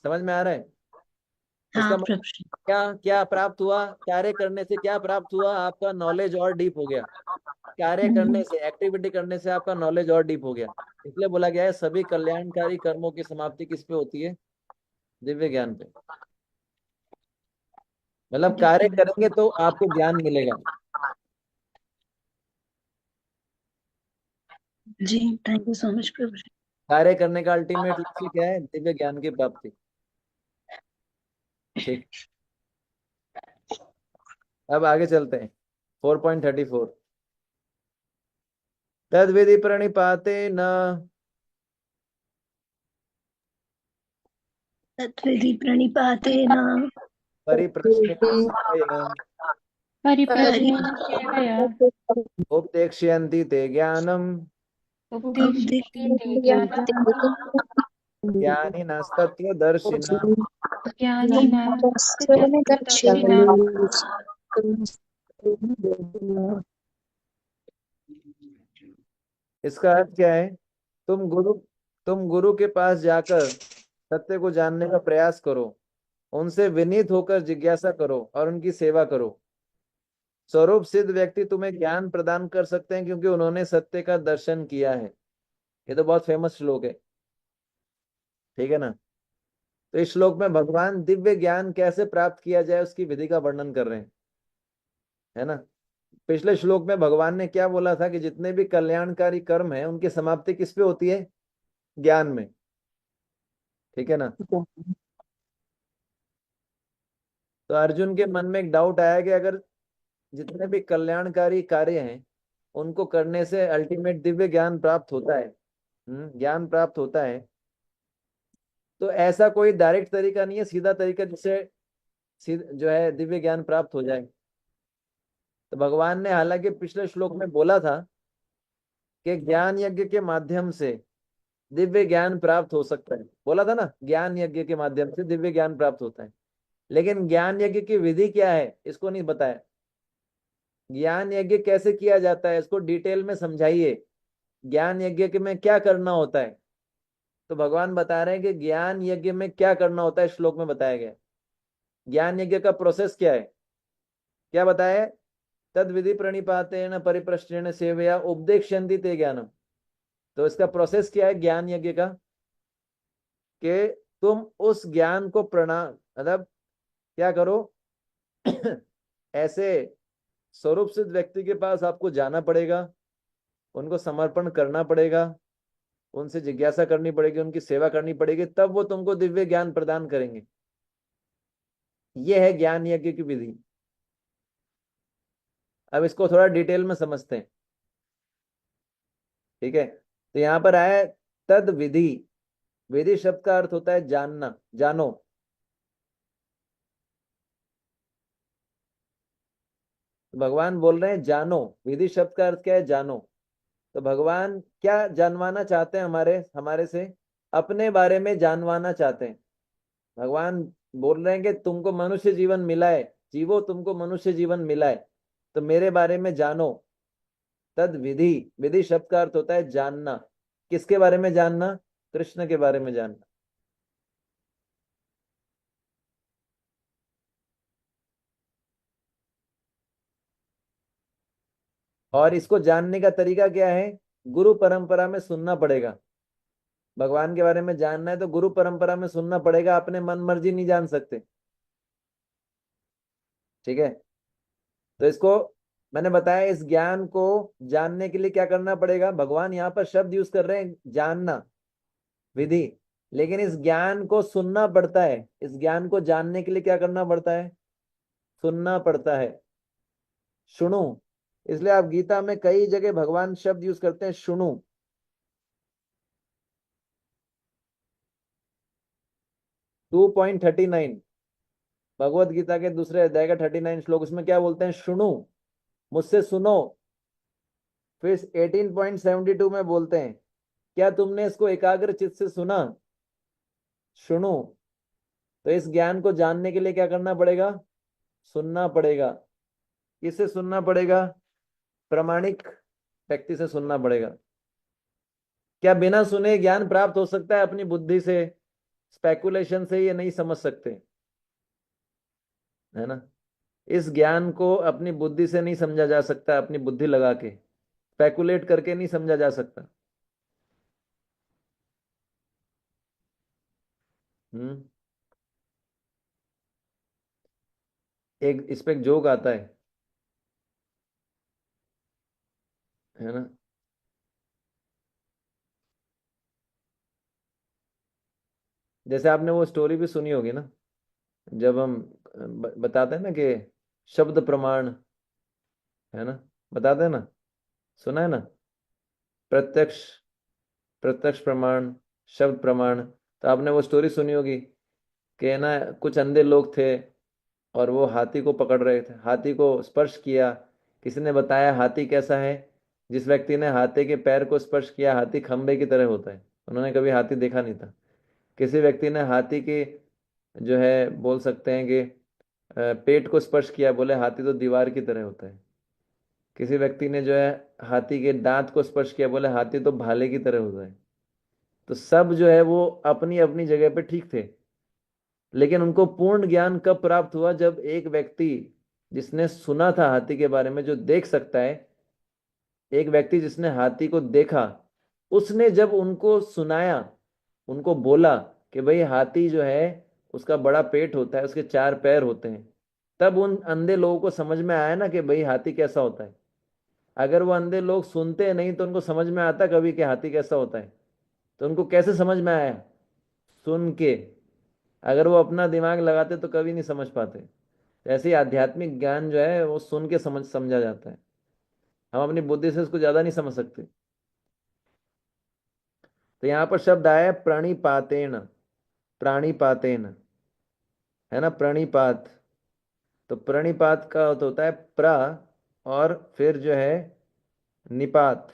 समझ में आ रहा है? इसका हाँ मतलब प्रभु श्री। क्या क्या प्राप्त हुआ? कार्य करने से क्या प्राप्त हुआ? आपका नॉलेज और डीप हो गया। कार्य करने से, एक्टिविटी करने से आपका नॉलेज और डीप हो गया। इसलिए बोला गया है सभी कल्याणकारी कर्मों की समाप्ति किस पे होती है? दिव्य ज्ञान पे। मतलब कार्य दिव्य। करेंगे तो आपको ज्ञान मिलेगा। जी, थैंक यू सो मच प्रभु श्री। कार्य करने का अल्टीमेट लक्ष्य क्या है? दिव्य ज्ञान की प्राप्ति। ठीक। अब आगे चलते हैं। 4.34। तद्विधि प्रणिपाते न तत्विधि प्रणिपातेन परिप्रश्न परि परिप्रश्नेन सेवया उपदेक्ष्यन्ति ते ज्ञानम् उपदिश्यते ज्ञानं ज्ञानिनस्तत्त्वदर्शिनः। ज्ञानिनां तत्त्वदर्शिनां। इसका अर्थ क्या है? तुम गुरु तुम गुरु के पास जाकर सत्य को जानने का प्रयास करो, उनसे विनीत होकर जिज्ञासा करो और उनकी सेवा करो। स्वरूप सिद्ध व्यक्ति तुम्हें ज्ञान प्रदान कर सकते हैं क्योंकि उन्होंने सत्य का दर्शन किया है। ये तो बहुत फेमस श्लोक है। ठीक है ना? तो इस श्लोक में भगवान दिव्य ज्ञान कैसे प्राप्त किया जाए उसकी विधि का वर्णन कर रहे हैं, है ना? पिछले श्लोक में भगवान ने क्या बोला था कि जितने भी कल्याणकारी कर्म है उनकी समाप्ति किस पे होती है? ज्ञान में। ठीक है ना? तो अर्जुन के मन में एक डाउट आया कि अगर जितने भी कल्याणकारी कार्य हैं उनको करने से अल्टीमेट दिव्य ज्ञान प्राप्त होता है, ज्ञान प्राप्त होता है, तो ऐसा कोई डायरेक्ट तरीका नहीं है, सीधा तरीका जिससे जो है दिव्य ज्ञान प्राप्त हो जाए। तो भगवान ने हालांकि पिछले श्लोक में बोला था कि ज्ञान यज्ञ के माध्यम से दिव्य ज्ञान प्राप्त हो सकता है, बोला था ना, ज्ञान यज्ञ के माध्यम से दिव्य ज्ञान प्राप्त होता है। लेकिन ज्ञान यज्ञ की विधि क्या है इसको नहीं बताया। ज्ञान यज्ञ कैसे किया जाता है, इसको डिटेल में समझाइए। ज्ञान यज्ञ के में क्या करना होता है? तो भगवान बता रहे हैं कि ज्ञान यज्ञ में क्या करना होता है, श्लोक में बताया गया। ज्ञान यज्ञ का प्रोसेस क्या है, क्या बताया? तद विधि प्रणिपातेन परिप्रश्नेन सेवया उपदेक्ष्यन्ति ते ज्ञानम। तो इसका प्रोसेस क्या है ज्ञान यज्ञ का? कि तुम उस ज्ञान को प्रणाम मतलब क्या करो ऐसे स्वरूप सिद्ध व्यक्ति के पास आपको जाना पड़ेगा, उनको समर्पण करना पड़ेगा, उनसे जिज्ञासा करनी पड़ेगी, उनकी सेवा करनी पड़ेगी, तब वो तुमको दिव्य ज्ञान प्रदान करेंगे। यह है ज्ञान यज्ञ की विधि। अब इसको थोड़ा डिटेल में समझते हैं, ठीक है? तो यहां पर आया तद विधि। विधि शब्द का अर्थ होता है जानना, जानो। तो भगवान बोल रहे हैं जानो। विधि शब्द का अर्थ क्या है? जानो। तो भगवान क्या जानवाना चाहते हैं हमारे हमारे से? अपने बारे में जानवाना चाहते हैं। भगवान बोल रहे हैं कि तुमको मनुष्य जीवन मिला है, जीवो, तुमको मनुष्य जीवन मिला है, तो मेरे बारे में जानो। तद विधि, विधि शब्द का अर्थ होता है जानना। किसके बारे में जानना? कृष्ण के बारे में जानना। और इसको जानने का तरीका क्या है? गुरु परंपरा में सुनना पड़ेगा। भगवान के बारे में जानना है तो गुरु परंपरा में सुनना पड़ेगा, अपने मन मर्जी नहीं जान सकते, ठीक है? तो इसको मैंने बताया, इस ज्ञान को जानने के लिए क्या करना पड़ेगा? भगवान यहाँ पर शब्द यूज कर रहे हैं जानना, विधि, लेकिन इस ज्ञान को सुनना पड़ता है। इस ज्ञान को जानने के लिए क्या करना पड़ता है? सुनना पड़ता है। सुनो, इसलिए आप गीता में कई जगह भगवान शब्द यूज करते हैं सुनो। टू 2.39 भगवत गीता के दूसरे अध्याय का 39 श्लोक, उसमें क्या बोलते हैं? सुनो, मुझसे सुनो। फिर 18.72 में बोलते हैं क्या तुमने इसको एकाग्र चित्त से सुना? सुनो। तो इस ज्ञान को जानने के लिए क्या करना पड़ेगा? सुनना पड़ेगा। किससे सुनना पड़ेगा? प्रामाणिक व्यक्ति से सुनना पड़ेगा। क्या बिना सुने ज्ञान प्राप्त हो सकता है? अपनी बुद्धि से, स्पेकुलेशन से ये नहीं समझ सकते, है ना? इस ज्ञान को अपनी बुद्धि से नहीं समझा जा सकता, अपनी बुद्धि लगा के स्पेकुलेट करके नहीं समझा जा सकता। हम्म। एक इस पे एक जोक आता है ना? जैसे आपने वो स्टोरी भी सुनी होगी ना, जब हम बताते हैं ना कि शब्द प्रमाण, है ना? बताते हैं ना, सुना है ना? प्रत्यक्ष, प्रत्यक्ष प्रमाण, शब्द प्रमाण। तो आपने वो स्टोरी सुनी होगी कि ना कुछ अंधे लोग थे और वो हाथी को पकड़ रहे थे, हाथी को स्पर्श किया। किसी ने बताया हाथी कैसा है? जिस व्यक्ति ने हाथी के पैर को स्पर्श किया, हाथी खंबे की तरह होता है। उन्होंने कभी हाथी देखा नहीं था। किसी व्यक्ति ने हाथी की जो है बोल सकते हैं कि पेट को स्पर्श किया, बोले हाथी तो दीवार की तरह होता है। किसी व्यक्ति ने जो है हाथी के दांत को स्पर्श किया, बोले हाथी तो भाले की तरह होता है। तो सब जो है वो अपनी अपनी जगह पे ठीक थे, लेकिन उनको पूर्ण ज्ञान कब प्राप्त हुआ? जब एक व्यक्ति जिसने सुना था हाथी के बारे में, जो देख सकता है, एक व्यक्ति जिसने हाथी को देखा, उसने जब उनको सुनाया, उनको बोला कि भाई हाथी जो है उसका बड़ा पेट होता है, उसके 4 पैर होते हैं, तब उन अंधे लोगों को समझ में आया ना कि भाई हाथी कैसा होता है। अगर वो अंधे लोग सुनते नहीं तो उनको समझ में आता कभी कि हाथी कैसा होता है? तो उनको कैसे समझ में आया? सुन के। अगर वो अपना दिमाग लगाते तो कभी नहीं समझ पाते। ऐसे ही आध्यात्मिक ज्ञान जो है वो सुन के समझा जाता है। हम अपनी बुद्धि से उसको ज्यादा नहीं समझ सकते। तो यहाँ पर शब्द आया है प्रणिपातेन, प्राणिपातेन, है ना? प्रणिपात। तो प्रणिपात का अर्थ होता है प्र, और फिर जो है निपात,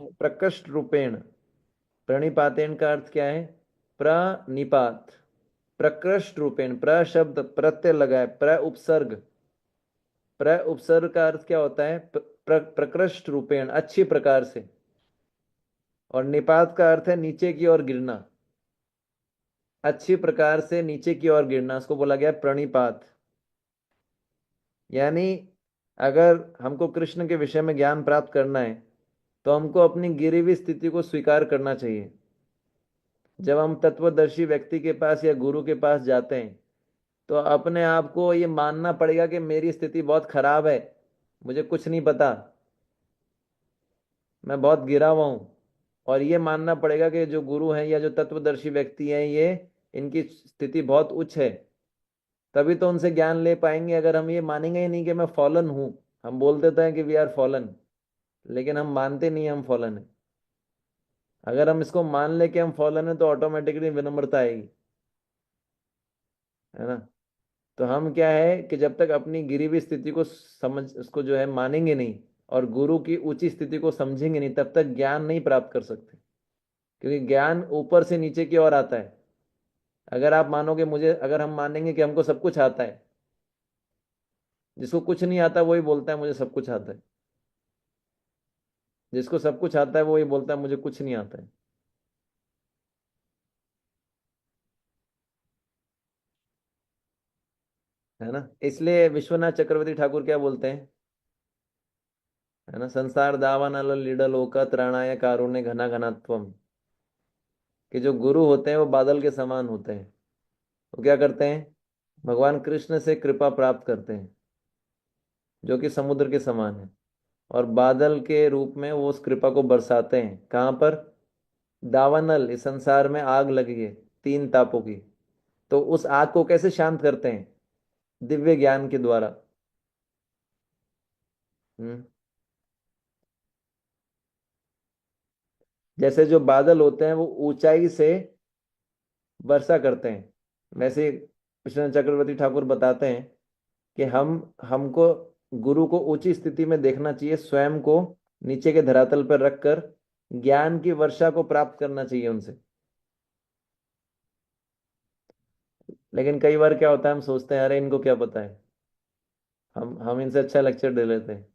प्रकृष्ट रूपेण। प्रणिपातेन का अर्थ क्या है? प्रणिपात, प्रकृष्ट रूपेण। प्र शब्द प्रत्यय लगा है, प्र उपसर्ग, उपसर्ग का अर्थ क्या होता है? प्रकृष्ट रूपेण, अच्छी प्रकार से। और निपात का अर्थ है नीचे की ओर गिरना, अच्छी प्रकार से नीचे की ओर गिरना, उसको बोला गया प्रणिपात। यानी अगर हमको कृष्ण के विषय में ज्ञान प्राप्त करना है तो हमको अपनी गिरी हुई स्थिति को स्वीकार करना चाहिए। जब हम तत्वदर्शी व्यक्ति के पास या गुरु के पास जाते हैं तो अपने आप को ये मानना पड़ेगा कि मेरी स्थिति बहुत खराब है, मुझे कुछ नहीं पता, मैं बहुत गिरा हुआ हूं। और ये मानना पड़ेगा कि जो गुरु हैं या जो तत्वदर्शी व्यक्ति हैं, ये इनकी स्थिति बहुत उच्च है, तभी तो उनसे ज्ञान ले पाएंगे। अगर हम ये मानेंगे ही नहीं कि मैं फॉलन हूं, हम बोल देते हैं कि वी आर फॉलन, लेकिन हम मानते नहीं हम फॉलन है। अगर हम इसको मान ले कि हम फॉलन है तो ऑटोमेटिकली विनम्रता आएगी, है ना। तो हम क्या है कि जब तक अपनी गिरी हुई स्थिति को समझ, उसको जो है मानेंगे नहीं और गुरु की ऊंची स्थिति को समझेंगे नहीं, तब तक ज्ञान नहीं प्राप्त कर सकते। क्योंकि ज्ञान ऊपर से नीचे की ओर आता है। अगर आप मानोगे मुझे, अगर हम मानेंगे कि हमको सब कुछ आता है, जिसको कुछ नहीं आता वही बोलता है मुझे सब कुछ आता है, जिसको सब कुछ आता है वो वही बोलता है मुझे कुछ नहीं आता है ना। इसलिए विश्वनाथ चक्रवर्ती ठाकुर क्या बोलते हैं, है ना, संसार दावानल लीडलोक त्राणाय कारुण्य घना घनात्वम। कि जो गुरु होते हैं वो बादल के समान होते हैं। वो क्या करते हैं? भगवान कृष्ण से कृपा प्राप्त करते हैं, जो कि समुद्र के समान है। और बादल के रूप में वो उस कृपा को बरसाते हैं। कहाँ पर? दावानल, इस संसार में आग लगी है तीन तापों की, तो उस आग को कैसे शांत करते हैं? दिव्य ज्ञान के द्वारा। हम्म जैसे जो बादल होते हैं वो ऊंचाई से वर्षा करते हैं, वैसे ही कृष्ण चक्रवर्ती ठाकुर बताते हैं कि हमको गुरु को ऊंची स्थिति में देखना चाहिए, स्वयं को नीचे के धरातल पर रखकर ज्ञान की वर्षा को प्राप्त करना चाहिए उनसे। लेकिन कई बार क्या होता है, हम सोचते हैं अरे इनको क्या पता है, हम इनसे अच्छा लेक्चर दे लेते हैं।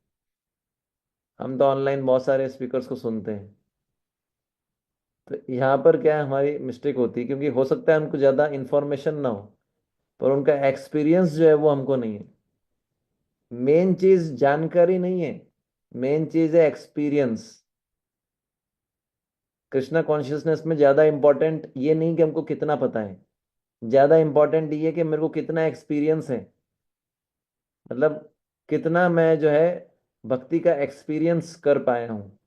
हम तो ऑनलाइन बहुत सारे स्पीकर्स को सुनते हैं। तो यहाँ पर क्या है, हमारी मिस्टेक होती है, क्योंकि हो सकता है उनको ज़्यादा इन्फॉर्मेशन ना हो, पर उनका एक्सपीरियंस जो है वो हमको नहीं है। मेन चीज जानकारी नहीं है, मेन चीज है एक्सपीरियंस। कृष्णा कॉन्शियसनेस में ज्यादा इंपॉर्टेंट ये नहीं कि हमको कितना पता है, ज्यादा इंपॉर्टेंट ये कि मेरे को कितना एक्सपीरियंस है। मतलब कितना मैं जो है भक्ति का एक्सपीरियंस कर पाया हूँ।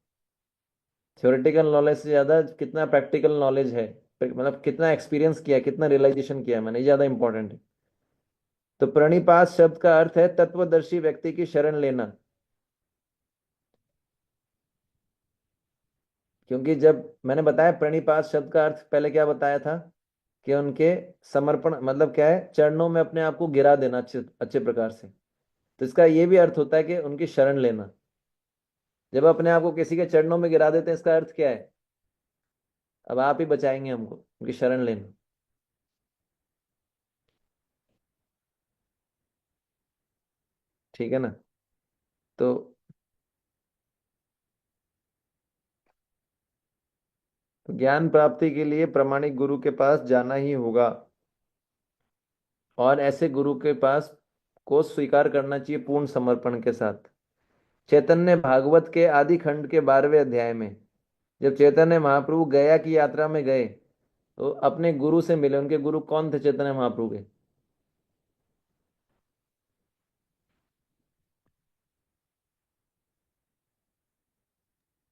थ्योरेटिकल नॉलेज से ज्यादा कितना प्रैक्टिकल नॉलेज है, मतलब कितना एक्सपीरियंस किया, कितना रियलाइजेशन किया मैंने, ये ज्यादा इंपॉर्टेंट है। तो प्रणिपात शब्द का अर्थ है तत्वदर्शी व्यक्ति की शरण लेना। क्योंकि जब मैंने बताया प्रणिपात शब्द का अर्थ पहले क्या बताया था कि उनके समर्पण, मतलब क्या है, चरणों में अपने आप को गिरा देना अच्छे अच्छे प्रकार से। तो इसका ये भी अर्थ होता है कि उनकी शरण लेना। जब अपने आप को किसी के चरणों में गिरा देते हैं, इसका अर्थ क्या है? अब आप ही बचाएंगे हमको, उनकी शरण लेना। ठीक है ना। तो ज्ञान प्राप्ति के लिए प्रामाणिक गुरु के पास जाना ही होगा, और ऐसे गुरु के पास को स्वीकार करना चाहिए पूर्ण समर्पण के साथ। चैतन्य भागवत के आदि खंड के 12वें अध्याय में जब चैतन्य महाप्रभु गया की यात्रा में गए तो अपने गुरु से मिले। उनके गुरु कौन थे चैतन्य महाप्रभु के?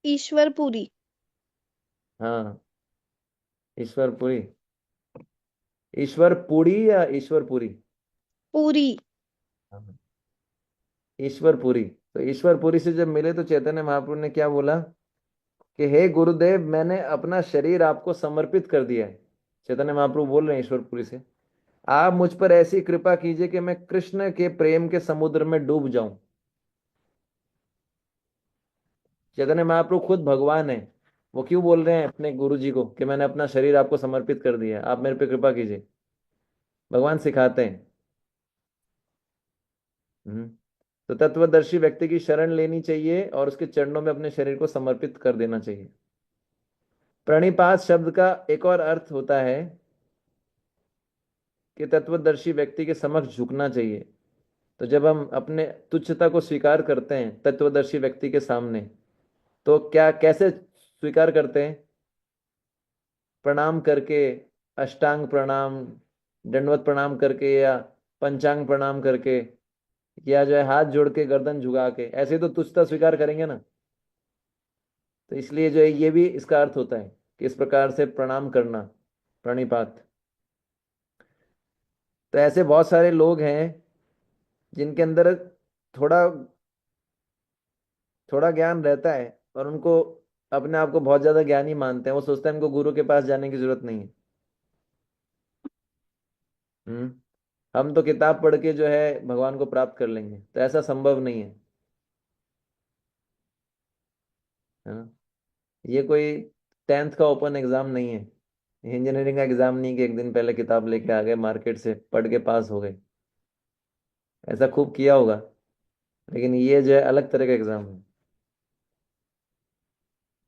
ईश्वरपुरी। हाँ, ईश्वरपुरी। ईश्वरपुरी या ईश्वरपुरी? पूरी। हाँ, ईश्वरपुरी। तो ईश्वरपुरी से जब मिले तो चैतन्य महाप्रभु ने क्या बोला कि हे गुरुदेव, मैंने अपना शरीर आपको समर्पित कर दिया है। चैतन्य महाप्रभु बोल रहे हैं ईश्वरपुरी से, आप मुझ पर ऐसी कृपा कीजिए कि मैं कृष्ण के प्रेम के समुद्र में डूब जाऊं। चैतन्य महाप्रभु खुद भगवान है, वो क्यों बोल रहे हैं अपने गुरु जी को कि मैंने अपना शरीर आपको समर्पित कर दिया है, आप मेरे पे कृपा कीजिए? भगवान सिखाते हैं। हम्म तो तत्वदर्शी व्यक्ति की शरण लेनी चाहिए और उसके चरणों में अपने शरीर को समर्पित कर देना चाहिए। प्रणिपात शब्द का एक और अर्थ होता है कि तत्वदर्शी व्यक्ति के समक्ष झुकना चाहिए। तो जब हम अपने तुच्छता को स्वीकार करते हैं तत्वदर्शी व्यक्ति के सामने, तो क्या कैसे स्वीकार करते हैं? प्रणाम करके, अष्टांग प्रणाम, दंडवत प्रणाम करके, या पंचांग प्रणाम करके, या जो है हाथ जोड़ के गर्दन झुका के, ऐसे तो तुच्छता स्वीकार करेंगे ना। तो इसलिए जो है ये भी इसका अर्थ होता है कि इस प्रकार से प्रणाम करना, प्रणिपात। तो ऐसे बहुत सारे लोग हैं जिनके अंदर थोड़ा थोड़ा ज्ञान रहता है और उनको अपने आप को बहुत ज्यादा ज्ञानी मानते हैं। वो सोचते हैं उनको गुरु के पास जाने की जरूरत नहीं है। हम्म हम तो किताब पढ़ के जो है भगवान को प्राप्त कर लेंगे, तो ऐसा संभव नहीं है ना। ये कोई 10th का ओपन एग्जाम नहीं है, इंजीनियरिंग का एग्जाम नहीं कि एक दिन पहले किताब लेके आ गए मार्केट से, पढ़ के पास हो गए। ऐसा खूब किया होगा, लेकिन ये जो है अलग तरह का एग्जाम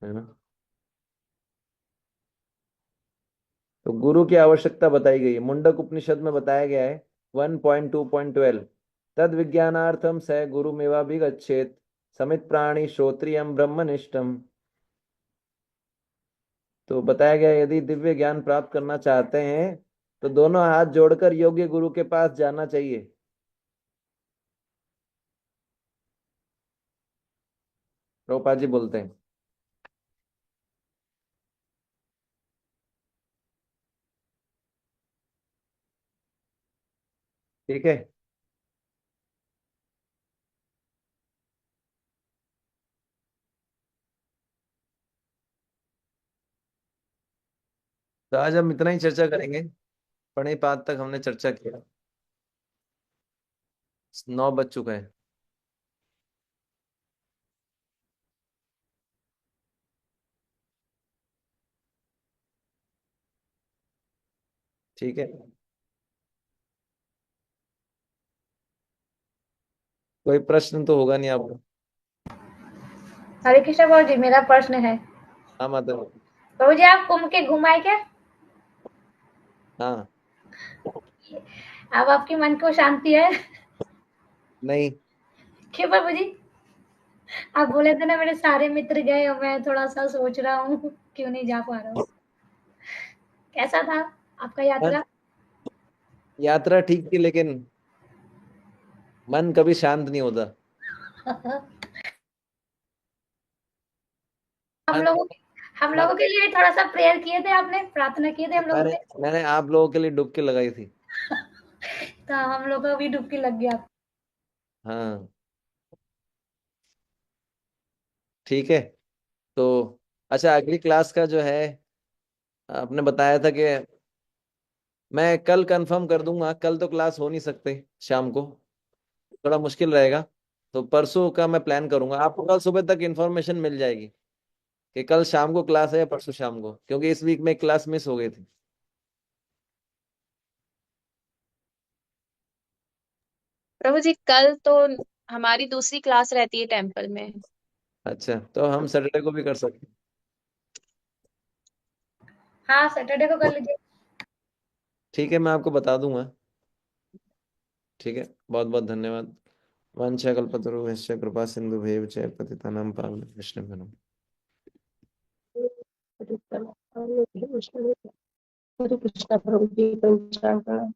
है ना। तो गुरु की आवश्यकता बताई गई है, मुंडक उपनिषद में बताया गया है 1.2.12, तद विज्ञानार्थम स गुरुमेवा गच्छेत समित प्राणी श्रोत्रियम ब्रह्मनिष्ठम। तो बताया गया यदि दिव्य ज्ञान प्राप्त करना चाहते हैं तो दोनों हाथ जोड़कर योग्य गुरु के पास जाना चाहिए। प्रभुपाद जी बोलते हैं। ठीक है। तो आज हम इतना ही चर्चा करेंगे, प्रणिपात तक हमने चर्चा किया। 9 बज चुका है। ठीक है, कोई प्रश्न तो होगा नहीं आपको? हरे कृष्ण प्रभु जी, मेरा प्रश्न है। हाँ माता। प्रभु जी, आप कुंभ के घुम आए क्या? हाँ। अब आपकी मन को शांति है? नहीं। क्यों प्रभु जी? आप बोले थे ना मेरे सारे मित्र गए और मैं थोड़ा सा सोच रहा हूँ क्यों नहीं जा पा रहा हूँ। कैसा था आपका यात्रा? यात्रा ठीक थी, लेकिन मन कभी शांत नहीं होता। हम मन, लोगों हम मन, लोगों के लिए थोड़ा सा प्रेयर किए थे आपने, प्रार्थना किए थे हम लोगों मैंने पे। मैंने आप लोगों के लिए डुबकी लगाई थी। तो हम लोगों को भी डुबकी लग गया। हाँ। ठीक है। तो अच्छा, अगली क्लास का जो है आपने बताया था कि मैं कल कंफर्म कर दूंगा। कल तो क्लास हो नहीं सकती, शाम को थोड़ा मुश्किल रहेगा। तो परसों का मैं प्लान करूंगा, आपको कल सुबह तक इंफॉर्मेशन मिल जाएगी कि कल शाम को क्लास है या परसों शाम को, क्योंकि इस वीक में क्लास मिस हो गई थी। प्रभु जी, कल तो हमारी दूसरी क्लास रहती है टेम्पल में। अच्छा, तो हम सैटरडे को भी कर सकते हैं। हाँ, सैटरडे को कर लीजिए। ठीक है, मैं आपको बता दूंगा। ठीक है, बहुत बहुत धन्यवाद। वाञ्छाकल्पतरुभ्यश्च कृपा सिन्धुभ्येव च पतितानां पावनेभ्यश्च नमः। हरे कृष्ण प्रभु जी, पंचांग प्रणाम।